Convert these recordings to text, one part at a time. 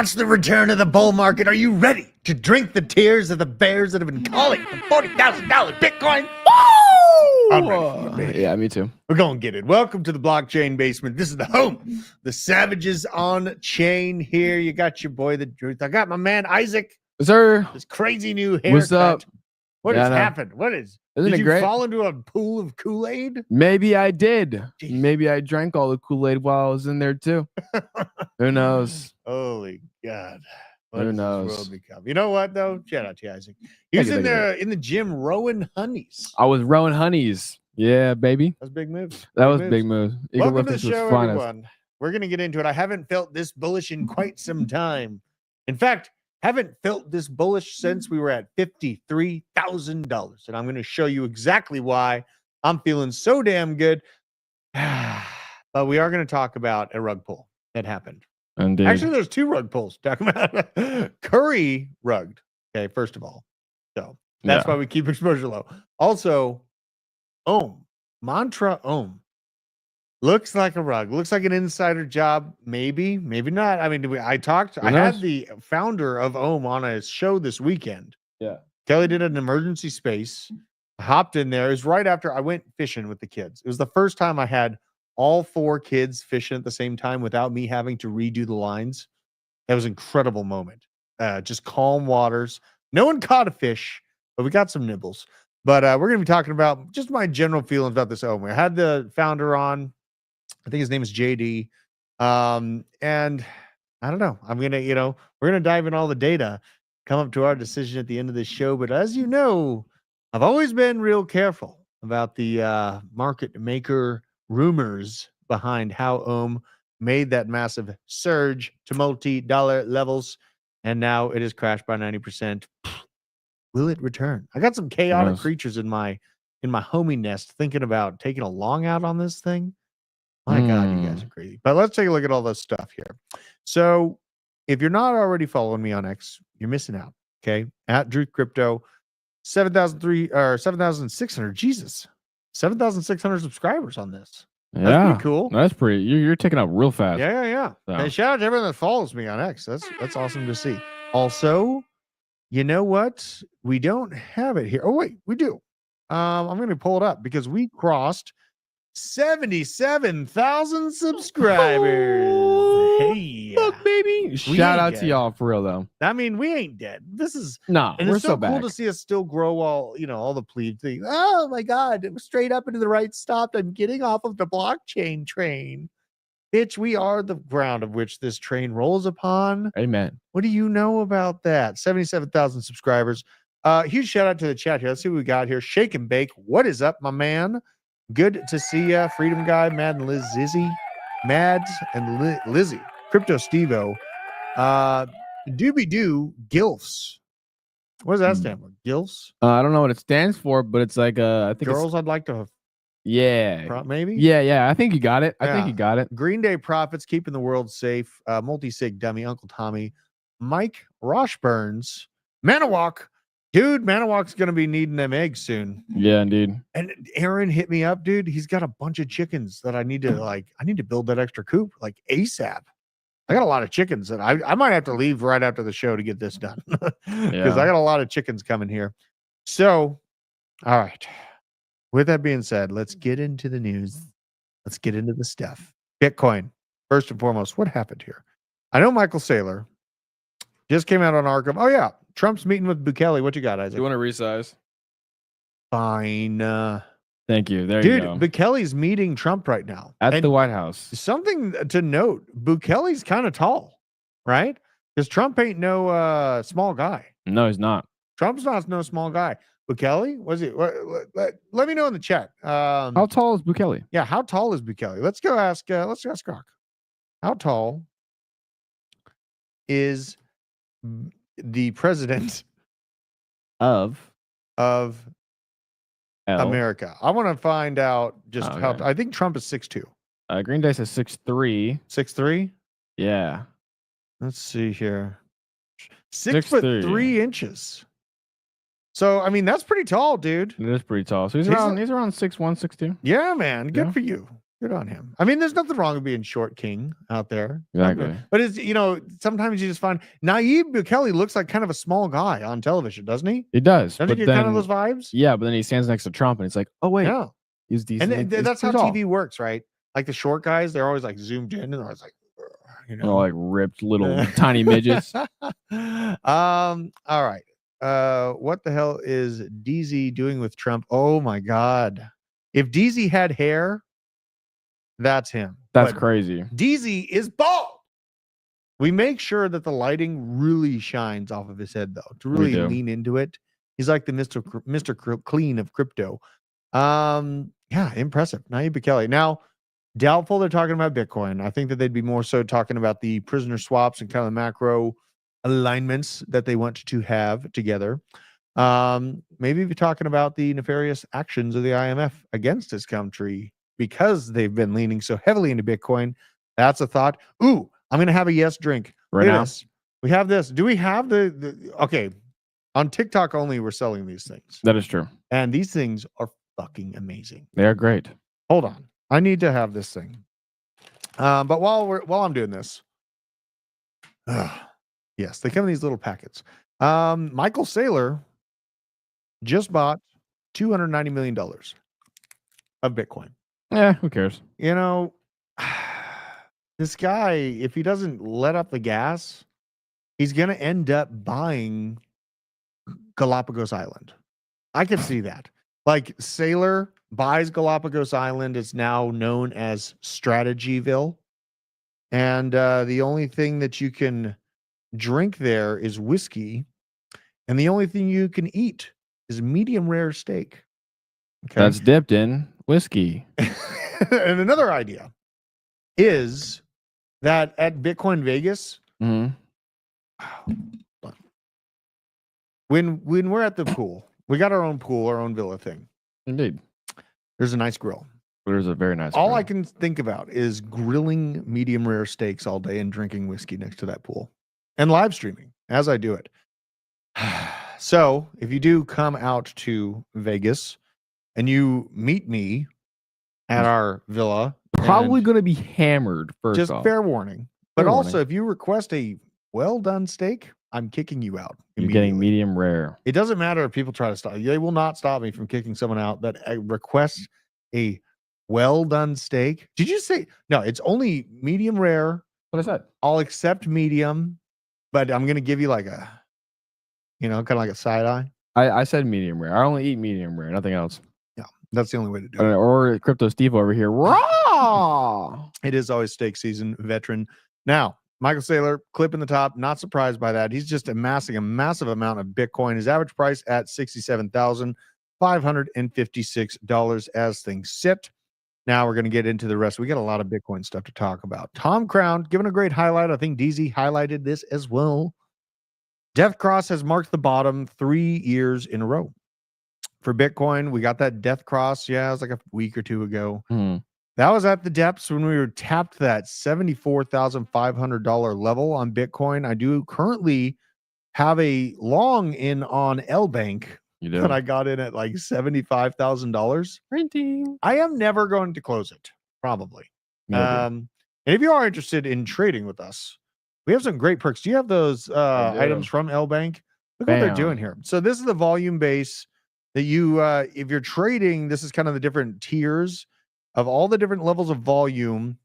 watch the return of the bull market? Are you ready to drink the tears of the bears that have been calling for $40,000 Bitcoin? I'm ready for it, baby. Yeah, me too. We're going to get it. Welcome to the blockchain basement. This is the home. The savages on chain here. You got your boy, the truth. I got my man, Isaac. Sir. This crazy new haircut. What's up? What has happened? What is... Isn't Did it you great? fall into a pool of Kool-Aid? Maybe I did. Jeez. Maybe I drank all the Kool-Aid while I was in there too. Who knows? Holy God. What Who has knows? this world become? You know what, though? Shout out to you, Isaac. He was in there in the gym rowing honeys. I was rowing honeys. Yeah, baby. That was big moves. That was big move. Welcome to the show, everyone. We're going to get into it. I haven't felt this bullish in quite some time. In fact, haven't felt this bullish since we were at $53,000. And I'm going to show you exactly why I'm feeling so damn good. But we are going to talk about a rug pull that happened. Indeed. Actually, there's two rug pulls to talk about. Curry rugged. Okay, first of all. So that's why we keep exposure low. Also, Ohm. Mantra Ohm. Looks like a rug. Looks like an insider job. Maybe, maybe not. I mean, I had the founder of Ohm on a show this weekend. Yeah. Kelly did an emergency space. I hopped in there. It was right after I went fishing with the kids. It was the first time I had all 4 kids fishing at the same time without me having to redo the lines. That was an incredible moment. Just calm waters. No one caught a fish, but we got some nibbles. But we're going to be talking about just my general feelings about this Ohm. I had the founder on. I think his name is JD. And I don't know. I'm going to, we're going to dive in all the data, come up to our decision at the end of this show. But as you know, I've always been real careful about the market maker rumors behind how Ohm made that massive surge to multi-dollar levels. And now it has crashed by 90%. Will it return? I got some chaotic creatures in my homie nest thinking about taking a long out on this thing. My God, you guys are crazy. But let's take a look at all this stuff here. So if you're not already following me on X, you're missing out. Okay. At Drew Crypto, 7,600. Jesus. 7,600 subscribers on this. That's pretty cool. That's pretty. You're taking up real fast. Yeah. So. And shout out to everyone that follows me on X. That's awesome to see. Also, you know what? We don't have it here. Oh, wait, we do. I'm going to pull it up because we crossed 77,000 subscribers. Oh, hey, look, baby! Shout out to y'all for real though. I mean, we ain't dead. This is and we're it's so back. cool to see us still grow. All the plebe things. Oh my God! It was straight up into the right. Stopped. I'm getting off of the blockchain train, bitch. We are the ground of which this train rolls upon. Amen. What do you know about that? 77,000 subscribers. Huge shout out to the chat here. Let's see what we got here. Shake and Bake. What is up, my man? Good to see ya. Freedom Guy, Mad and Liz Zizzy. Mads and Lizzie. Crypto Stevo. Doobie Doo Gilfs. What does that stand for? Gilfs? I don't know what it stands for, but it's like I think girls I'd like to have. Yeah. Maybe? Yeah. I think you got it. I think you got it. Green Day Profits, Keeping the World Safe. Multi-sig Dummy, Uncle Tommy. Mike Roshburns. Manawak. Dude, Manawak's going to be needing them eggs soon. Yeah, indeed. And Aaron hit me up, dude. He's got a bunch of chickens that I need to build that extra coop like ASAP. I got a lot of chickens that I might have to leave right after the show to get this done because I got a lot of chickens coming here. So, all right. With that being said, let's get into the news. Let's get into the stuff. Bitcoin, first and foremost, what happened here? I know Michael Saylor just came out on Arkham. Oh, yeah. Trump's meeting with Bukele. What you got, Isaac? You want to resize? Fine. Thank you. There Dude, you go. Bukele's meeting Trump right now. At the White House. Something to note, Bukele's kind of tall, right? Because Trump ain't no small guy. No, he's not. Trump's not no small guy. Bukele? Was it? Let me know in the chat. How tall is Bukele? Yeah, how tall is Bukele? Let's ask Grok. How tall is the president of America? I want to find out just how. I think Trump is 6'2". Green Day says 6'3". 6'3"? Yeah. Let's see here. 6'3". So I mean that's pretty tall, dude. It is pretty tall. So he's around 6'1", 6'2". Yeah, man. Good for you. Good on him. I mean, there's nothing wrong with being short king out there. Exactly. But it's, sometimes you just find Nayib Bukele looks like kind of a small guy on television, doesn't he? It does. Doesn't he get kind of those vibes? Yeah, but then he stands next to Trump and it's like, oh, wait. Yeah. He's decent. And that's how TV works, right? Like the short guys, they're always like zoomed in and they're always like, like ripped little tiny midgets. All right. What the hell is DZ doing with Trump? Oh my God. If DZ had hair, that's him. That's But crazy. DZ is bald. We make sure that the lighting really shines off of his head, though, to really lean into it. He's like the Mr. Clean of crypto. Yeah, impressive. Nayib Bukele. Now, doubtful they're talking about Bitcoin. I think that they'd be more so talking about the prisoner swaps and kind of the macro alignments that they want to have together. Maybe be talking about the nefarious actions of the IMF against this country because they've been leaning so heavily into Bitcoin. That's a thought. Ooh, I'm going to have a yes drink. Right now? This. We have this. Do we have okay. On TikTok only, we're selling these things. That is true. And these things are fucking amazing. They are great. Hold on. I need to have this thing. But while I'm doing this, yes, they come in these little packets. Michael Saylor just bought $290 million of Bitcoin. Yeah, who cares? This guy, if he doesn't let up the gas, he's going to end up buying Galapagos Island. I could see that. Like Saylor buys Galapagos Island. It's now known as Strategyville. And the only thing that you can drink there is whiskey. And the only thing you can eat is medium rare steak. Okay? That's dipped in whiskey. And another idea is that at Bitcoin Vegas, when we're at the pool, we got our own pool, our own villa thing. Indeed. There's a nice grill. There's a very nice All grill. I can think about is grilling medium rare steaks all day and drinking whiskey next to that pool and live streaming as I do it. So if you do come out to Vegas and you meet me at our villa, probably going to be hammered first just off. Fair warning. But also, if you request a well-done steak, I'm kicking you out. You're getting medium rare. It doesn't matter if people try to stop. They will not stop me from kicking someone out that requests a well-done steak. Did you say no? It's only medium rare. What I said. I'll accept medium, but I'm going to give you like a, kind of like a side eye. I said medium rare. I only eat medium rare, nothing else. Yeah, that's the only way to do it. Or Crypto Steve over here. Raw. It is always steak season, veteran. Now, Michael Saylor, clip in the top. Not surprised by that. He's just amassing a massive amount of Bitcoin. His average price at $67,556 as things sit. Now we're going to get into the rest. We got a lot of Bitcoin stuff to talk about. Tom Crown, given a great highlight. I think DZ highlighted this as well. Death Cross has marked the bottom 3 years in a row. For Bitcoin, we got that Death Cross. Yeah, it was like a week or two ago. That was at the depths when we were tapped that $74,500 level on Bitcoin. I do currently have a long in on LBank. You do? But I got in at like $75,000. Printing. I am never going to close it, probably. And if you are interested in trading with us, we have some great perks. Do you have those items from LBank? Look what they're doing here. So this is the volume base that you, if you're trading, this is kind of the different tiers of all the different levels of volume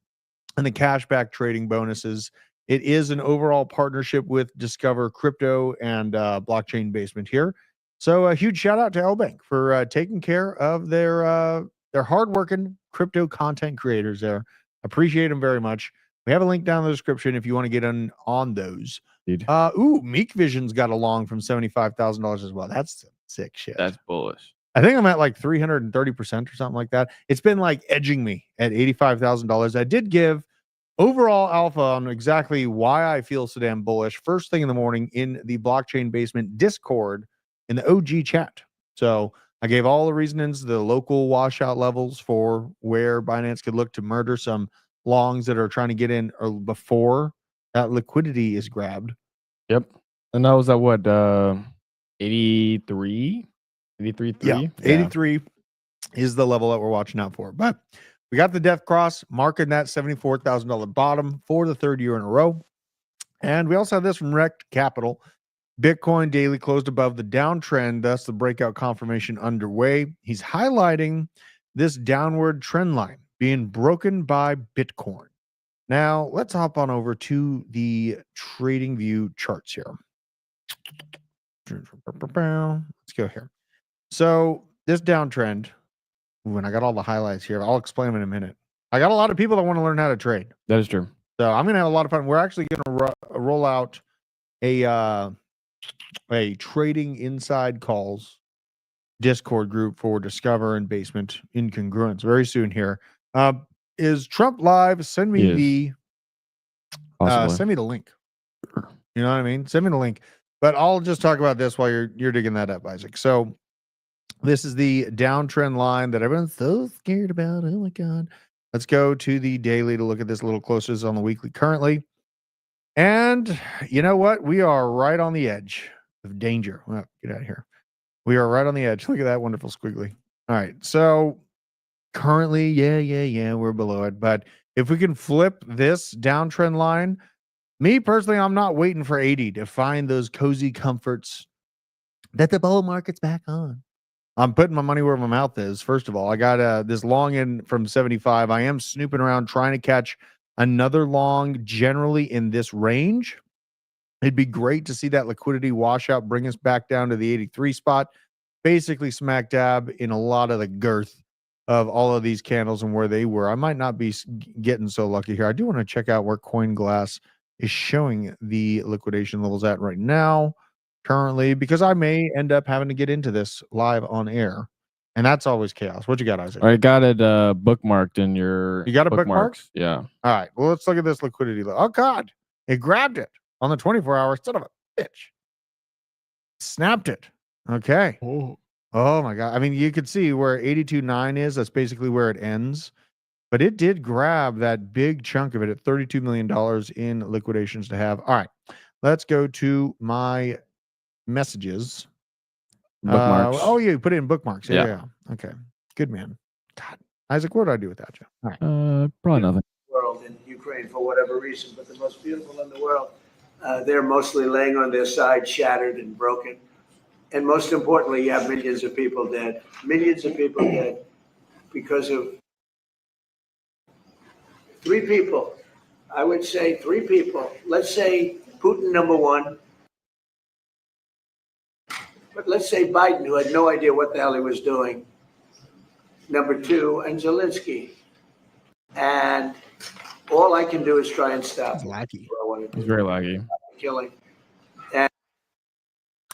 and the cashback trading bonuses. It is an overall partnership with Discover Crypto and Blockchain Basement here. So a huge shout out to LBank for taking care of their hardworking crypto content creators there. Appreciate them very much. We have a link down in the description if you want to get on those. Meek Vision's got a long from $75,000 as well. That's sick shit. That's bullish. I think I'm at like 330% or something like that. It's been like edging me at $85,000. I did give overall alpha on exactly why I feel so damn bullish first thing in the morning in the Blockchain Basement Discord in the OG chat. So I gave all the reasonings, the local washout levels for where Binance could look to murder some longs that are trying to get in or before that liquidity is grabbed. Yep. And that was at what, 83? 83.3? Yeah, 83 is the level that we're watching out for. But We got the death cross marking that $74,000 bottom for the third year in a row. And we also have this from Rect Capital. Bitcoin daily closed above the downtrend, thus the breakout confirmation underway. He's highlighting this downward trend line being broken by Bitcoin. Now, let's hop on over to the trading view charts here. Let's go here. So this downtrend, when I got all the highlights here, I'll explain them in a minute. I got a lot of people that want to learn how to trade. That is true. So I'm going to have a lot of fun. We're actually going to roll out a trading inside calls Discord group for Discover and Basement Incongruence very soon here. Is Trump live? Send me send me the link. You know what I mean? Send me the link. But I'll just talk about this while you're digging that up, Isaac. So this is the downtrend line that everyone's so scared about. Oh my God. Let's go to the daily to look at this a little closer. It's on the weekly currently. And you know what? We are right on the edge of danger. Well, get out of here. We are right on the edge. Look at that wonderful squiggly. All right. So currently, we're below it. But if we can flip this downtrend line, me personally, I'm not waiting for 80 to find those cozy comforts that the bull market's back on. I'm putting my money where my mouth is. First of all, I got this long in from 75. I am snooping around trying to catch another long generally in this range. It'd be great to see that liquidity washout bring us back down to the 83 spot, basically smack dab in a lot of the girth of all of these candles and where they were. I might not be getting so lucky here. I do want to check out where CoinGlass is showing the liquidation levels at right now, currently, because I may end up having to get into this live on air. And that's always chaos. What you got, Isaac? I got it bookmarked in your. You got a bookmark? Yeah. All right. Well, let's look at this liquidity level. Oh, God. It grabbed it on the 24-hour. Son of a bitch. Snapped it. Okay. Oh, my God. I mean, you could see where 82.9 is. That's basically where it ends. But it did grab that big chunk of it at $32 million in liquidations to have. All right. Let's go to my messages. Bookmarks. Oh, yeah. You put it in bookmarks. Yeah. Okay. Good, man. God. Isaac, what do I do without you? All right. Probably nothing. World in Ukraine for whatever reason, but the most beautiful in the world. They're mostly laying on their side, shattered and broken. And most importantly, you have millions of people dead. Millions of people dead because of three people. I would say three people. Let's say Putin, number one. But let's say Biden, who had no idea what the hell he was doing, number two, and Zelensky. And all I can do is try and stop. Lackey. He's very laggy. Killing. And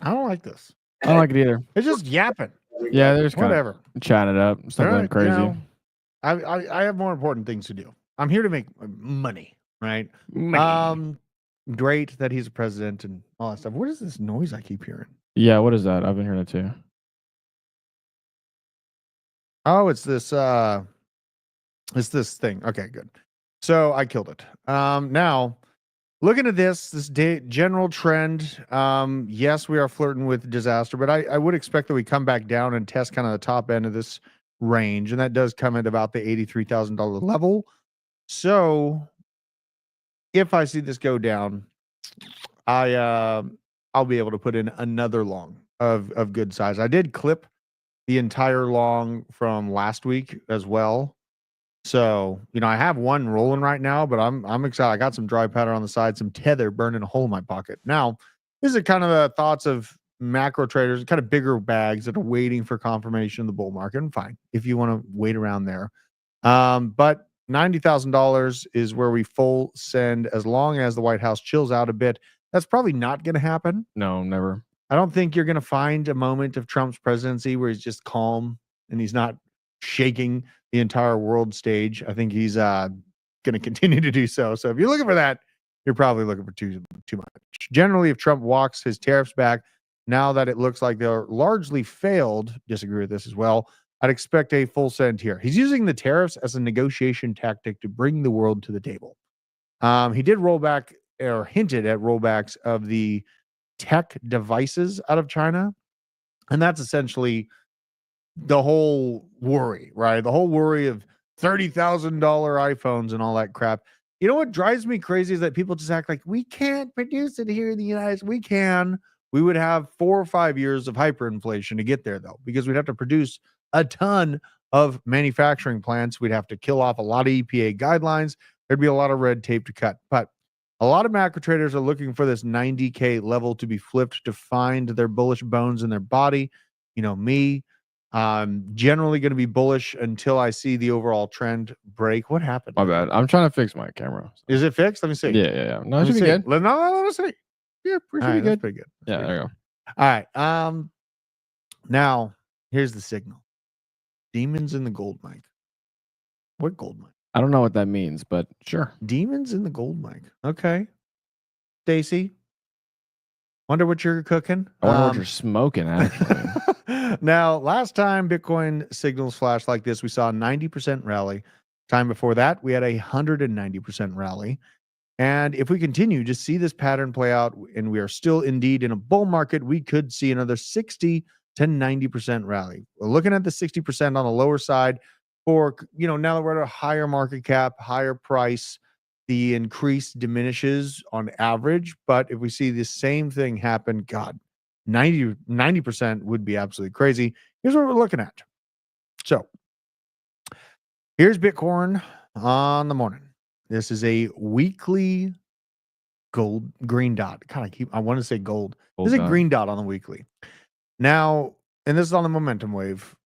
I don't like this. I don't like it either. It's just yapping. Yeah, they're just kind Whatever. of chatting it up. Something Right, crazy. you know, I have more important things to do. I'm here to make money, right? Great that he's a president and all that stuff. What is this noise I keep hearing? Yeah, what is that? I've been hearing it too. Oh, it's this thing. Okay, good. So I killed it. Now looking at this general trend, yes, we are flirting with disaster, but I would expect that we come back down and test kind of the top end of this range, and that does come at about the $83,000 level. So if I see this go down, I'll be able to put in another long of good size. I did clip the entire long from last week as well. So, I have one rolling right now, but I'm excited. I got some dry powder on the side, some tether burning a hole in my pocket. Now, these are kind of the thoughts of macro traders, kind of bigger bags that are waiting for confirmation of the bull market. And fine, if you want to wait around there. But $90,000 is where we full send as long as the White House chills out a bit. That's probably not going to happen. No, never. I don't think you're going to find a moment of Trump's presidency where he's just calm and he's not shaking the entire world stage. I think he's going to continue to do so. So if you're looking for that, you're probably looking for too much. Generally, if Trump walks his tariffs back, now that it looks like they're largely failed, disagree with this as well, I'd expect a full send here. He's using the tariffs as a negotiation tactic to bring the world to the table. He did roll back or hinted at rollbacks of the tech devices out of China. And that's essentially the whole worry, right? The whole worry of $30,000 iPhones and all that crap. You know what drives me crazy is that people just act like we can't produce it here in the United States. We can. We would have 4 or 5 years of hyperinflation to get there, though, because we'd have to produce a ton of manufacturing plants. We'd have to kill off a lot of EPA guidelines. There'd be a lot of red tape to cut. But a lot of macro traders are looking for this 90K level to be flipped to find their bullish bones in their body. You know, me, generally going to be bullish until I see the overall trend break. What happened? My bad. I'm trying to fix my camera. Is it fixed? Let me see. Yeah. No, Let it me should be see. good. Let me see. Yeah, All should right, be that's good. pretty good. Yeah, there you go. All right. Now here's the signal. Demons in the gold mine. What gold mine? I don't know what that means, but sure. Demons in the gold mine. Okay. Stacy. Wonder what you're cooking. I wonder what you're smoking, actually. Now, last time Bitcoin signals flashed like this, we saw a 90% rally. Time before that, we had a 190% rally. And if we continue to see this pattern play out, and we are still indeed in a bull market, we could see another 60 to 90% rally. We're looking at the 60% on the lower side for, now that we're at a higher market cap, higher price, the increase diminishes on average. But if we see the same thing happen, God, 90% would be absolutely crazy. Here's what we're looking at. So here's Bitcoin on the morning. This is a weekly green dot. I want to say gold. This is a green dot on the weekly. Now, and this is on the momentum wave.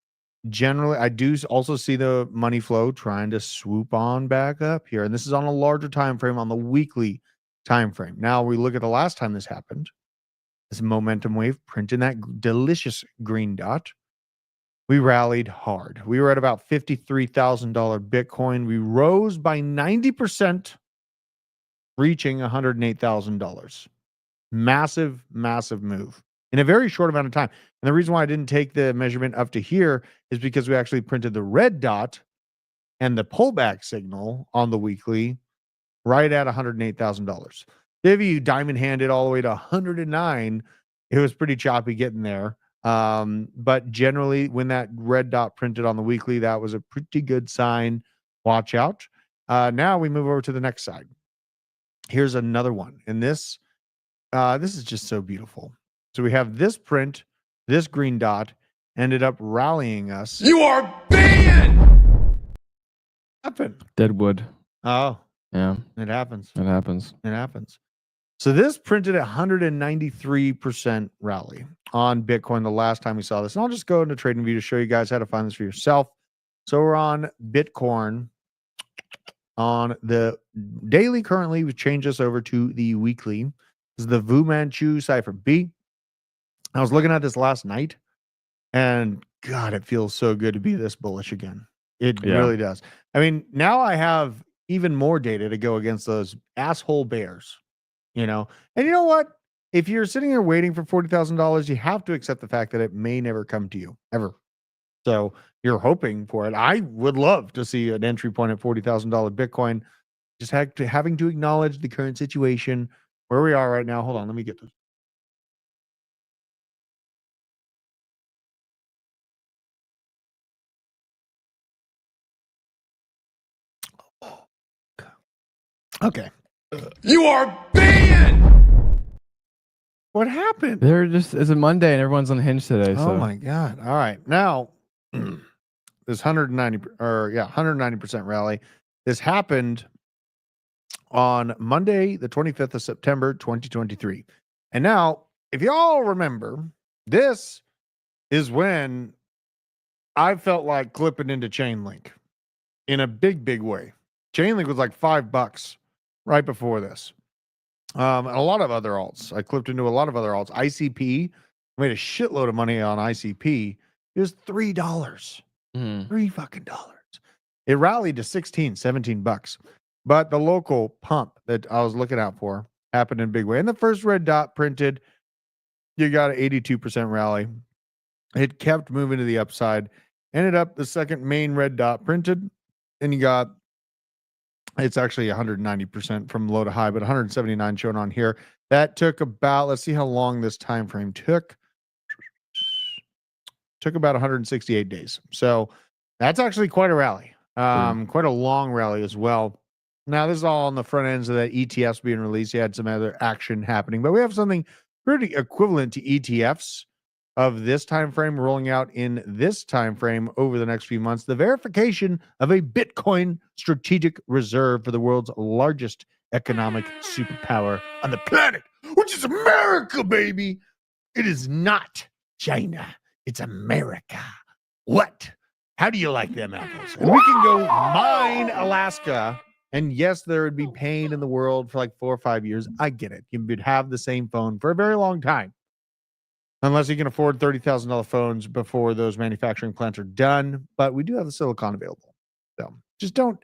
Generally, I do also see the money flow trying to swoop on back up here. And this is on a larger time frame, on the weekly time frame. Now we look at the last time this happened. This momentum wave printing that delicious green dot. We rallied hard. We were at about $53,000 Bitcoin. We rose by 90%, reaching $108,000. Massive, massive move in a very short amount of time. And the reason why I didn't take the measurement up to here is because we actually printed the red dot and the pullback signal on the weekly right at $108,000. If you diamond handed all the way to 109, it was pretty choppy getting there. But generally, when that red dot printed on the weekly, that was a pretty good sign. Watch out. Now we move over to the next side. Here's another one. And this is just so beautiful. So we have this print, this green dot ended up rallying us. You are banned! Happened. Deadwood. Oh, Yeah, it happens. it happens. It happens. So this printed 193% rally on Bitcoin the last time we saw this. And I'll just go into TradingView to show you guys how to find this for yourself. So we're on Bitcoin on the daily currently. We've changed this over to the weekly. This is the Fu Manchu Cipher B. I was looking at this last night, and God, it feels so good to be this bullish again. It really does. I mean, now I have even more data to go against those asshole bears. And you know what? If you're sitting here waiting for $40,000, you have to accept the fact that it may never come to you ever. So you're hoping for it. I would love to see an entry point at $40,000 Bitcoin. Just having to acknowledge the current situation where we are right now. Hold on, let me get this. Okay. You are banned! What happened? It's a Monday and everyone's unhinged today. So. Oh my God. All right. Now, this 190% rally. This happened on Monday, the 25th of September, 2023. And now, if y'all remember, this is when I felt like clipping into Chainlink in a big, big way. Chainlink was like $5 right before this. And a lot of other alts. I clipped into a lot of other alts. ICP, made a shitload of money on ICP. It was $3. $3 fucking dollars. It rallied to $16-17. But the local pump that I was looking out for happened in a big way. And the first red dot printed, you got an 82% rally. It kept moving to the upside. Ended up the second main red dot printed, and you got, it's actually 190% from low to high, but 179 shown on here. That took about, let's see how long this time frame took. Took about 168 days. So that's actually quite a rally. Quite a long rally as well. Now, this is all on the front ends of that ETFs being released. You had some other action happening, but we have something pretty equivalent to ETFs of this time frame rolling out in this time frame over the next few months. The verification of a Bitcoin strategic reserve for the world's largest economic superpower on the planet, which is America, baby. It is not China. It's America. What? How do you like them apples? And we can go mine Alaska. And yes, there would be pain in the world for like 4 or 5 years. I get it. You would have the same phone for a very long time. Unless you can afford $30,000 phones before those manufacturing plants are done. But we do have the silicon available. So just don't.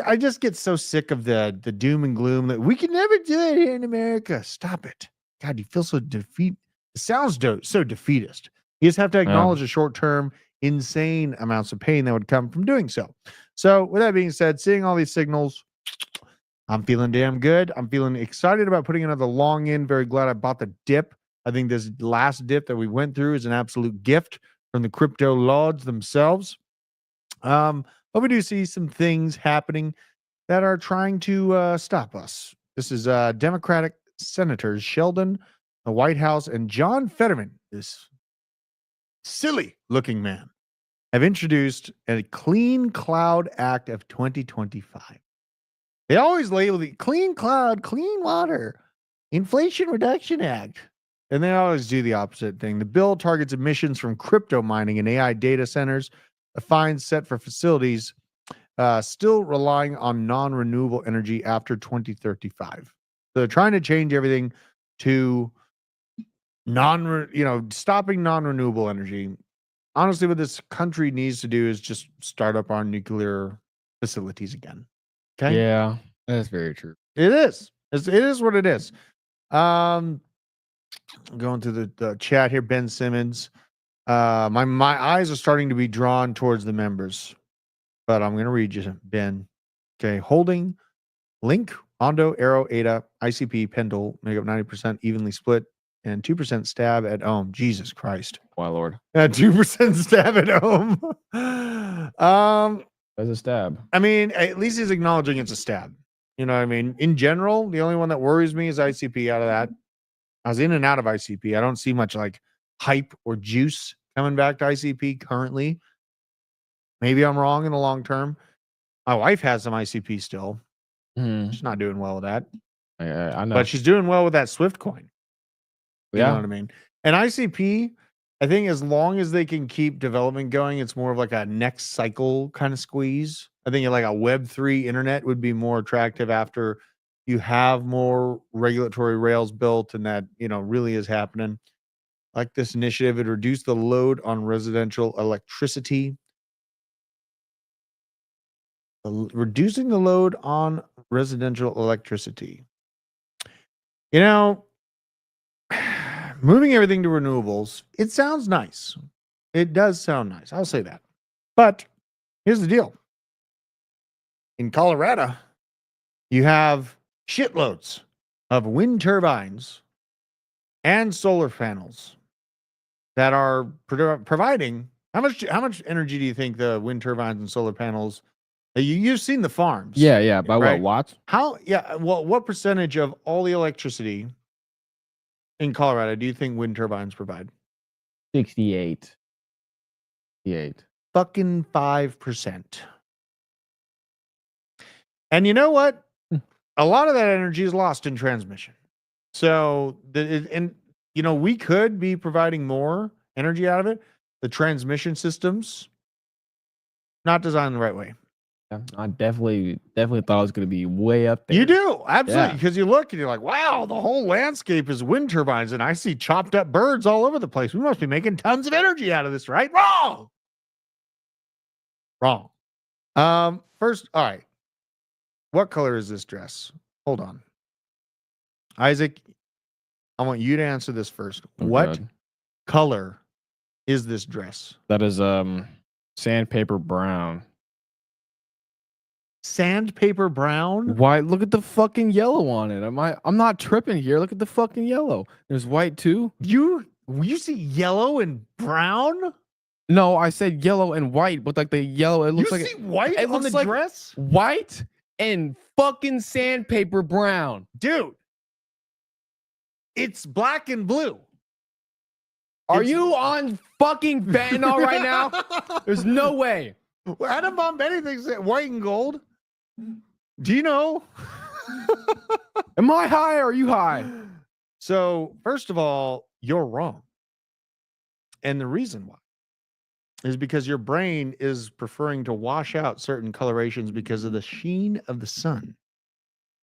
I just get so sick of the doom and gloom that we can never do it here in America. Stop it. God, you feel so defeat. It sounds so defeatist. You just have to acknowledge the short-term insane amounts of pain that would come from doing so. So with that being said, seeing all these signals, I'm feeling damn good. I'm feeling excited about putting another long in. Very glad I bought the dip. I think this last dip that we went through is an absolute gift from the crypto lords themselves. But we do see some things happening that are trying to stop us. This is Democratic Senators Sheldon, the White House, and John Fetterman, this silly looking man, have introduced a Clean Cloud Act of 2025. They always label the Clean Cloud, Clean Water, Inflation Reduction Act. And they always do the opposite thing. The bill targets emissions from crypto mining and AI data centers, a fine set for facilities still relying on non-renewable energy after 2035. So they're trying to change everything to stopping non-renewable energy. Honestly, what this country needs to do is just start up our nuclear facilities again. Okay. Yeah, that's very true. It is. It is what it is. Going through the chat here, Ben Simmons. My eyes are starting to be drawn towards the members, but I'm going to read you, Ben. Okay. Holding, Link, Ondo, Arrow, Ada, ICP, Pendle make up 90% evenly split, and 2% stab at Ohm. Jesus Christ. Why, Lord? 2% stab at Ohm. As a stab. I mean, at least he's acknowledging it's a stab. You know what I mean? In general, the only one that worries me is ICP out of that. I was in and out of ICP. I don't see much like hype or juice coming back to ICP currently. Maybe I'm wrong in the long term. My wife has some ICP still. She's not doing well with that. I know. But she's doing well with that Swift coin. You know what I mean? And ICP, I think as long as they can keep development going, it's more of like a next cycle kind of squeeze. I think like a Web3 internet would be more attractive after you have more regulatory rails built and that, really is happening. Like this initiative, it reduced the load on residential electricity. Reducing the load on residential electricity. Moving everything to renewables, it sounds nice. It does sound nice. I'll say that. But here's the deal. In Colorado, you have shitloads of wind turbines and solar panels that are providing. How much energy do you think the wind turbines and solar panels? You've seen the farms. Yeah. By right? what watts? What percentage of all the electricity in Colorado do you think wind turbines provide? 68. Fucking 5%. And you know what? A lot of that energy is lost in transmission. So, we could be providing more energy out of it. The transmission systems, not designed the right way. Yeah, I definitely thought it was going to be way up there. You do, absolutely, Yeah. because you look and you're like, wow, the whole landscape is wind turbines, and I see chopped up birds all over the place. We must be making tons of energy out of this, right? Wrong. First, all right. What color is this dress? Hold on. Isaac, I want you to answer this first. Oh, what God. color is this dress? That is sandpaper brown. Sandpaper brown? Why? Look at the fucking yellow on it. I'm not tripping here. Look at the fucking yellow. There's white too. You see yellow and brown? No, I said yellow and white, but like the yellow, it looks You like see white it on the looks like dress? white and fucking sandpaper brown. Dude, it's black and blue. Are It's- you on fucking fentanyl right now? There's no way. Well, Adam Bombetti thinks that white and gold. Do you know? Am I high or are you high? So, first of all, you're wrong. And the reason why is because your brain is preferring to wash out certain colorations because of the sheen of the sun.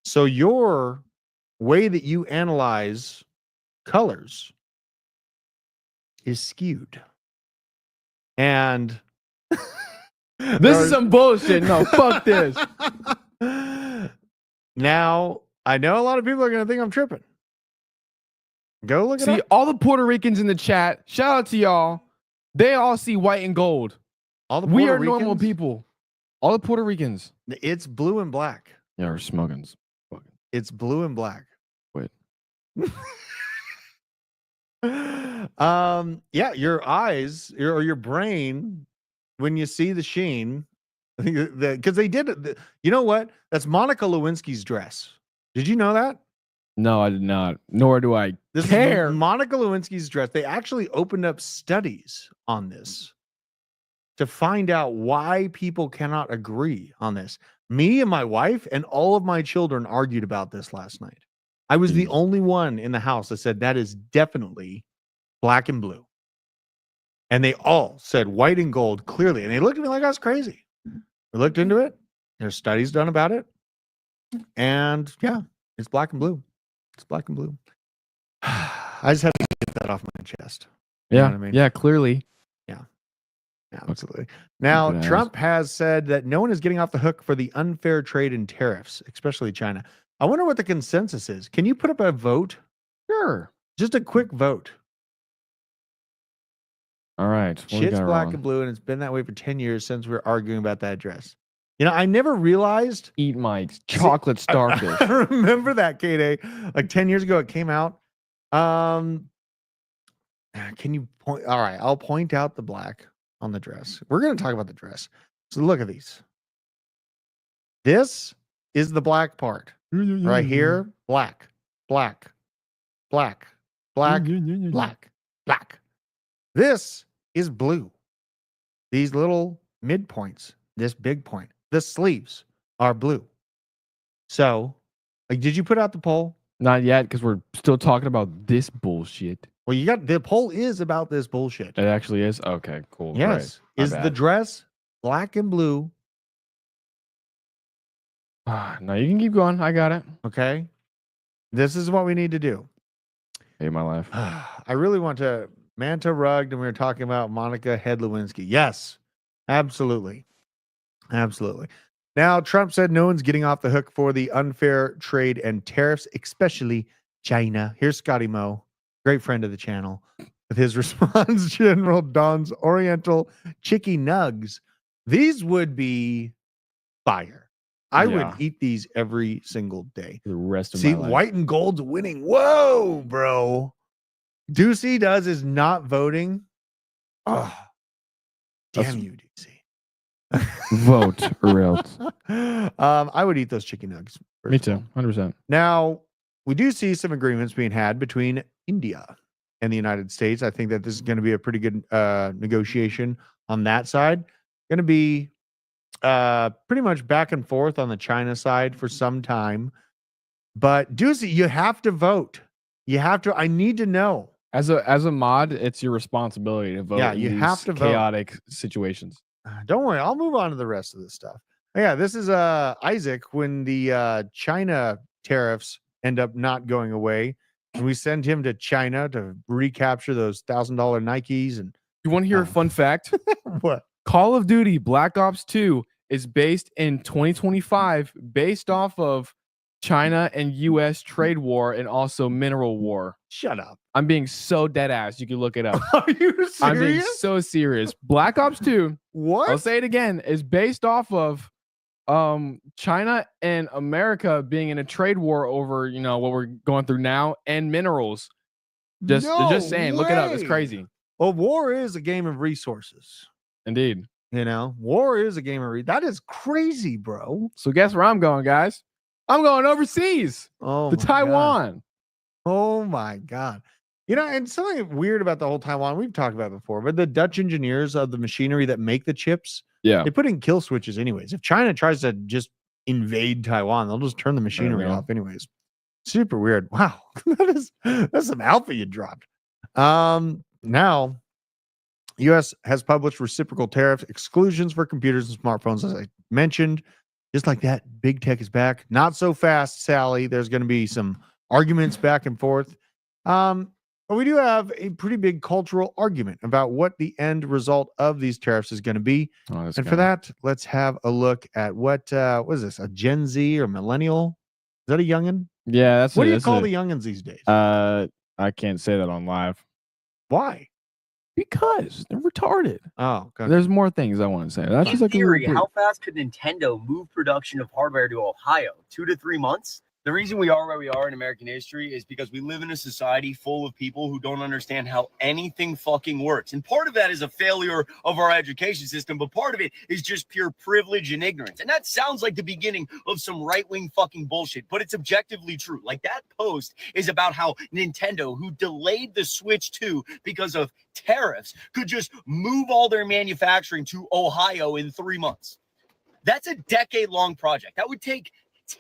So, your way that you analyze colors is skewed. And This is some bullshit. No, fuck this. Now, I know a lot of people are going to think I'm tripping. Go look it See, up. all the Puerto Ricans in the chat, shout out to y'all. They all see white and gold. All the We Puerto are normal Ricans, people. All the Puerto Ricans. It's blue and black. Yeah, we're smoking. It's blue and black. Wait. Yeah, your eyes or your brain, when you see the sheen, because they did it. You know what? That's Monica Lewinsky's dress. Did you know that? No, I did not. Nor do I This care. is Monica Lewinsky's dress. They actually opened up studies on this to find out why people cannot agree on this. Me and my wife and all of my children argued about this last night. I was the only one in the house that said that is definitely black and blue. And they all said white and gold clearly. And they looked at me like I was crazy. We looked into it. There's studies done about it. And yeah, it's black and blue. It's black and blue. I just had to get that off my chest. You know Yeah, what I mean? yeah, clearly. Yeah, absolutely. Now, Good Trump has said that no one is getting off the hook for the unfair trade and tariffs, especially China. I wonder what the consensus is. Can you put up a vote? Sure. Just a quick vote. All right. what we Shit's got black wrong? and blue, and it's been that way for 10 years since we were arguing about that dress. You know, I never realized. Eat my chocolate starfish. I remember that, K-Day. Like 10 years ago, it came out. Can you point? All right, I'll point out the black on the dress. We're going to talk about the dress. So look at these. This is the black part. Right here, black, black, black, black, black, black. This is blue. These little midpoints, this big point, the sleeves are blue. So, like, did you put out the poll? Not yet, because we're still talking about this bullshit. Well, you got the poll is about this bullshit. It actually is? Okay, cool. Yes. Right. Is the dress black and blue? No, you can keep going. I got it. Okay. This is what we need to do. Hate my life. I really want to Manta rugged, and we were talking about Monica Head Lewinsky. Yes, absolutely. Absolutely. Now, Trump said no one's getting off the hook for the unfair trade and tariffs, especially China. Here's Scotty Moe, great friend of the channel, with his response. General Don's Oriental Chicky Nugs. These would be fire. I would eat these every single day. The rest of See, my life. white and gold's winning. Whoa, bro. Deucey does is not voting. Oh, damn you, Deucey. Vote or else. I would eat those chicken nuggets. Me too. 100%. Now, we do see some agreements being had between India and the United States. I think that this is going to be a pretty good negotiation on that side. Going to be pretty much back and forth on the China side for some time. But Deucey, you have to vote. You have to. I need to know. As a mod, it's your responsibility to vote. Yeah, in you these have to vote. chaotic situations. Don't worry, I'll move on to the rest of this stuff. Yeah, this is Isaac when the China tariffs end up not going away, and we send him to China to recapture those $1,000 Nikes. And You want to hear a fun fact? what? Call of Duty Black Ops 2 is based in 2025, based off of China and US trade war and also mineral war. Shut up. I'm being so dead ass. You can look it up. Are you serious? I'm being so serious. Black Ops 2, What? I'll say it again, is based off of China and America being in a trade war over, what we're going through now, and minerals. Just saying, look it up. It's way. crazy. Well, war is a game of resources. Indeed. You know, war is a game of that is crazy, bro. So guess where I'm going, guys? I'm going overseas. Oh, To my God. Taiwan. Oh my God. You know, and something weird about the whole Taiwan, we've talked about it before, but the Dutch engineers of the machinery that make the chips, Yeah. they put in kill switches anyways. If China tries to just invade Taiwan, they'll just turn the machinery know. off anyways. Super weird. Wow. That's some alpha you dropped. Now US has published reciprocal tariff exclusions for computers and smartphones, as I mentioned. Just like that, big tech is back. Not so fast, Sally. There's going to be some arguments back and forth. But we do have a pretty big cultural argument about what the end result of these tariffs is going to be. And for that, let's have a look at what is this? A Gen Z or millennial? Is that a youngin? Yeah, that's what do you call the youngins these days? I can't say that on live. Why? Because they're retarded. Oh, okay. There's more things I want to say. That's just like theory, a how fast could Nintendo move production of hardware to Ohio? 2 to 3 months? The reason we are where we are in American history is because we live in a society full of people who don't understand how anything fucking works. And part of that is a failure of our education system, but part of it is just pure privilege and ignorance. And that sounds like the beginning of some right-wing fucking bullshit, but it's objectively true. Like, that post is about how Nintendo, who delayed the Switch 2 because of tariffs, could just move all their manufacturing to Ohio in 3 months. That's a decade-long project. That would take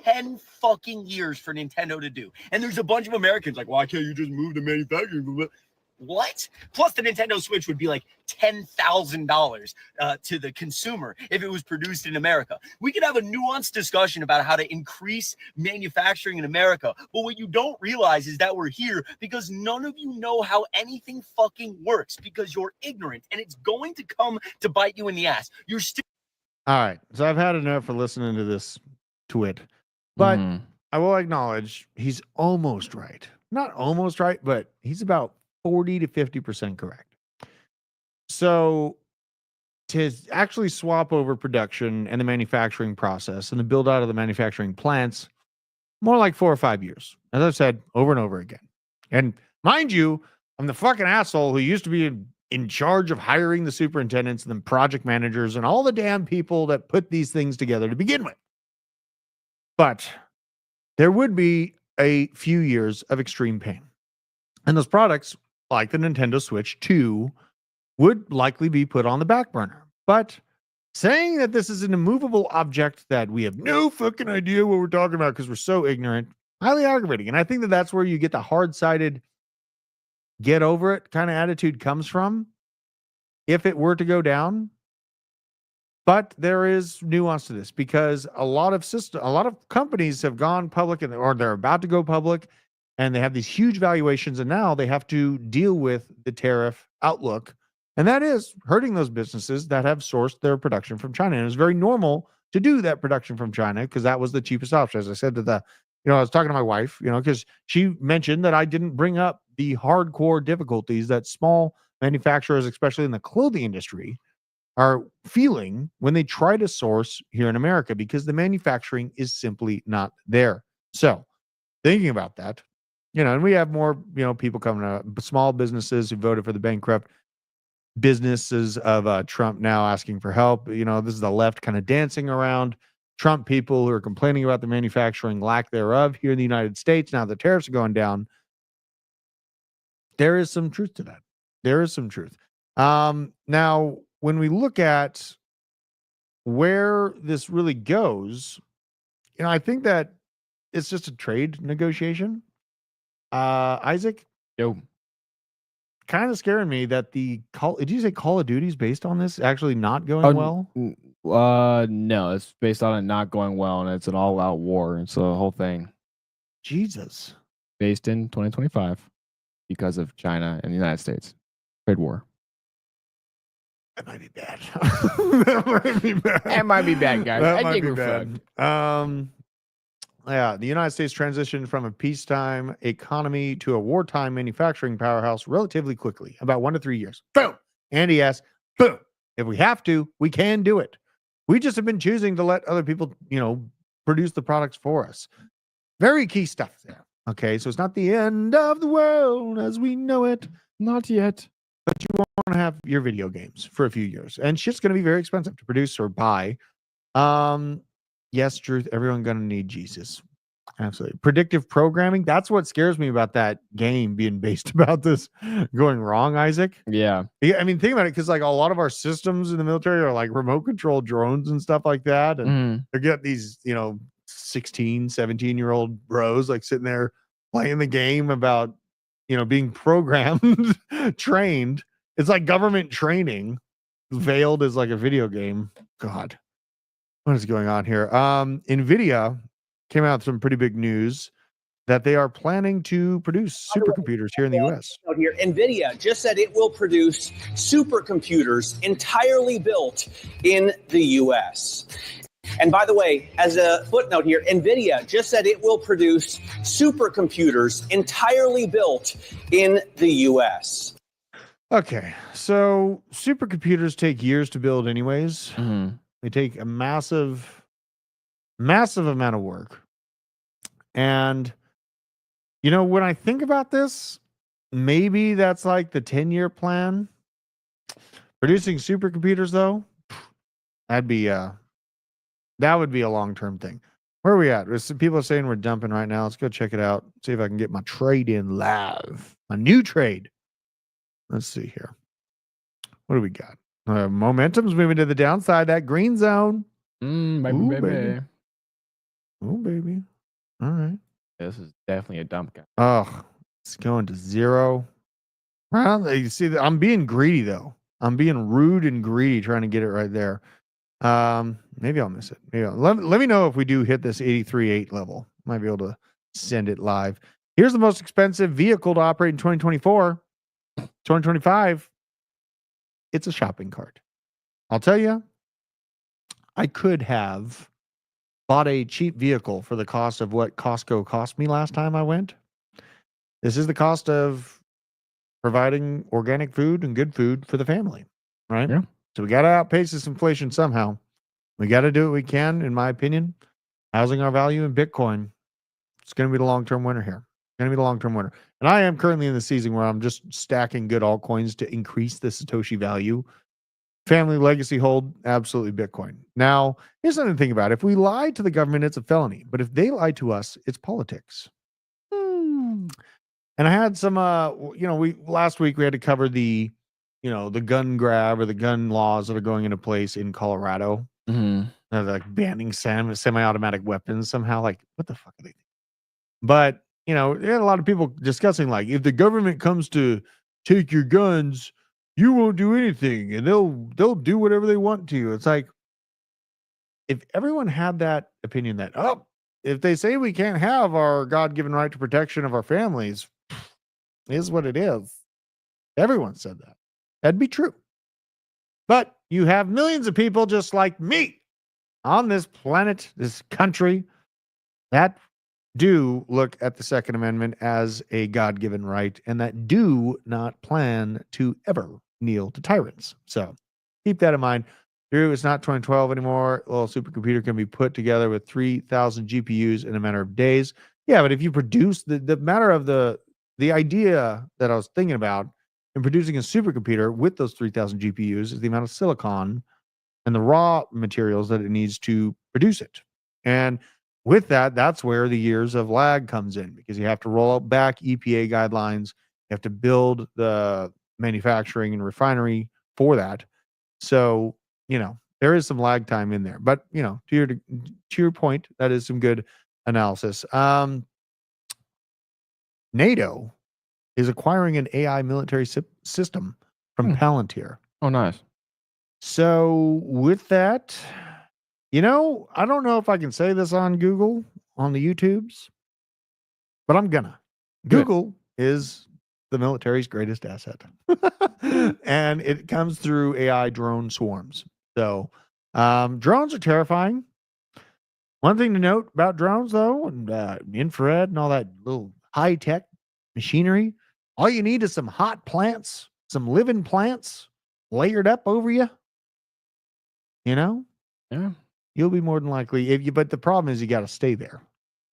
10 fucking years for Nintendo to do. And there's a bunch of Americans like, why can't you just move the manufacturing? What? Plus, the Nintendo Switch would be like $10,000 to the consumer if it was produced in America. We could have a nuanced discussion about how to increase manufacturing in America. But what you don't realize is that we're here because none of you know how anything fucking works, because you're ignorant, and it's going to come to bite you in the ass. You're still. All right. So I've had enough for listening to this twit. But I will acknowledge he's almost right. Not almost right, but he's about 40 to 50% correct. So to actually swap over production and the manufacturing process and the build out of the manufacturing plants, more like 4 or 5 years. As I've said over and over again. And mind you, I'm the fucking asshole who used to be in charge of hiring the superintendents and the project managers and all the damn people that put these things together to begin with. But there would be a few years of extreme pain. And those products, like the Nintendo Switch 2, would likely be put on the back burner. But saying that this is an immovable object that we have no fucking idea what we're talking about because we're so ignorant, highly aggravating. And I think that that's where you get the hard-sided, get over it kind of attitude comes from if it were to go down. But there is nuance to this because a lot of companies have gone public or they're about to go public, and they have these huge valuations, and now they have to deal with the tariff outlook, and that is hurting those businesses that have sourced their production from China. And it's very normal to do that production from China because that was the cheapest option. As I said to I was talking to my wife, because she mentioned that I didn't bring up the hardcore difficulties that small manufacturers, especially in the clothing industry, are feeling when they try to source here in America because the manufacturing is simply not there. So thinking about that, and we have more, people coming out, small businesses who voted for the bankrupt businesses of Trump now asking for help. This is the left kind of dancing around Trump people who are complaining about the manufacturing lack thereof here in the United States. Now the tariffs are going down. There is some truth to that. There is some truth. Now, when we look at where this really goes, I think that it's just a trade negotiation. Isaac? Yo. Kind of scaring me that did you say Call of Duty is based on this actually not going well? No, it's based on it not going well, and it's an all-out war, and so the whole thing. Jesus. Based in 2025 because of China and the United States. Trade war. That might be bad. That might be bad. That might be bad, guys. That I might think be we're bad. fucked. Yeah, the United States transitioned from a peacetime economy to a wartime manufacturing powerhouse relatively quickly, about 1 to 3 years. Boom. Andy asks, boom. If we have to, we can do it. We just have been choosing to let other people, produce the products for us. Very key stuff there. Okay, so it's not the end of the world as we know it. Not yet. But you won't have your video games for a few years, and shit's going to be very expensive to produce or buy. Yes, truth. Everyone going to need Jesus. Absolutely. Predictive programming. That's what scares me about that game being based about this going wrong, Isaac. Yeah. Yeah, I mean, think about it, because like a lot of our systems in the military are like remote control drones and stuff like that. And they get these, 16, 17-year-old bros like sitting there playing the game about, being programmed, trained. It's like government training veiled as like a video game. God, what is going on here? NVIDIA came out with some pretty big news that they are planning to produce supercomputers here in the US. Out here, NVIDIA just said it will produce supercomputers entirely built in the US. And by the way, as a footnote here, NVIDIA just said it will produce supercomputers entirely built in the US. Okay, so supercomputers take years to build anyways. They take a massive amount of work. And when I think about this, maybe that's like the 10-year plan. Producing supercomputers, though, that would be a long-term thing. Where are we at? People are saying we're dumping right now. Let's go check it out. See if I can get my trade in live. My new trade. Let's see here. What do we got? Momentum's moving to the downside. That green zone. Baby. Oh, baby. All right. This is definitely a dump guy. Oh, it's going to zero. Well, you see, I'm being greedy, though. I'm being rude and greedy trying to get it right there. Maybe I'll miss it. Let me know if we do hit this 83.8 level. Might be able to send it live. Here's the most expensive vehicle to operate in 2024. 2025. It's a shopping cart. I'll tell you, I could have bought a cheap vehicle for the cost of what Costco cost me last time I went. This is the cost of providing organic food and good food for the family, right? Yeah. So we got to outpace this inflation somehow. We got to do what we can, in my opinion. Housing our value in Bitcoin. It's going to be the long-term winner here. Going to be the long-term winner. And I am currently in the season where I'm just stacking good altcoins to increase the Satoshi value. Family legacy hold, absolutely Bitcoin. Now, here's something to think about. If we lie to the government, it's a felony. But if they lie to us, it's politics. And I had some, last week we had to cover the gun grab or the gun laws that are going into place in Colorado. They're like banning semi-automatic weapons somehow. Like, what the fuck are they doing? But, there had a lot of people discussing, like, if the government comes to take your guns, you won't do anything, and they'll do whatever they want to you. It's like, if everyone had that opinion that, if they say we can't have our God-given right to protection of our families, is what it is. Everyone said that. That'd be true. But you have millions of people just like me on this planet, this country, that do look at the Second Amendment as a God-given right and that do not plan to ever kneel to tyrants. So keep that in mind. Drew, it's not 2012 anymore. A little supercomputer can be put together with 3,000 GPUs in a matter of days. Yeah, but if you produce the matter of the idea that I was thinking about in producing a supercomputer with those 3,000 GPUs is the amount of silicon and the raw materials that it needs to produce it. And with that, that's where the years of lag comes in, because you have to roll back EPA guidelines. You have to build the manufacturing and refinery for that. So, there is some lag time in there. But, to your point, that is some good analysis. NATO is acquiring an AI military system from Palantir. Oh, nice. So with that, I don't know if I can say this on Google, on the YouTubes, but I'm gonna. Good. Google is the military's greatest asset. And it comes through AI drone swarms. So drones are terrifying. One thing to note about drones, though, and infrared and all that little high-tech machinery, all you need is some hot plants, some living plants layered up over you. Yeah. You'll be more than likely, but the problem is you got to stay there.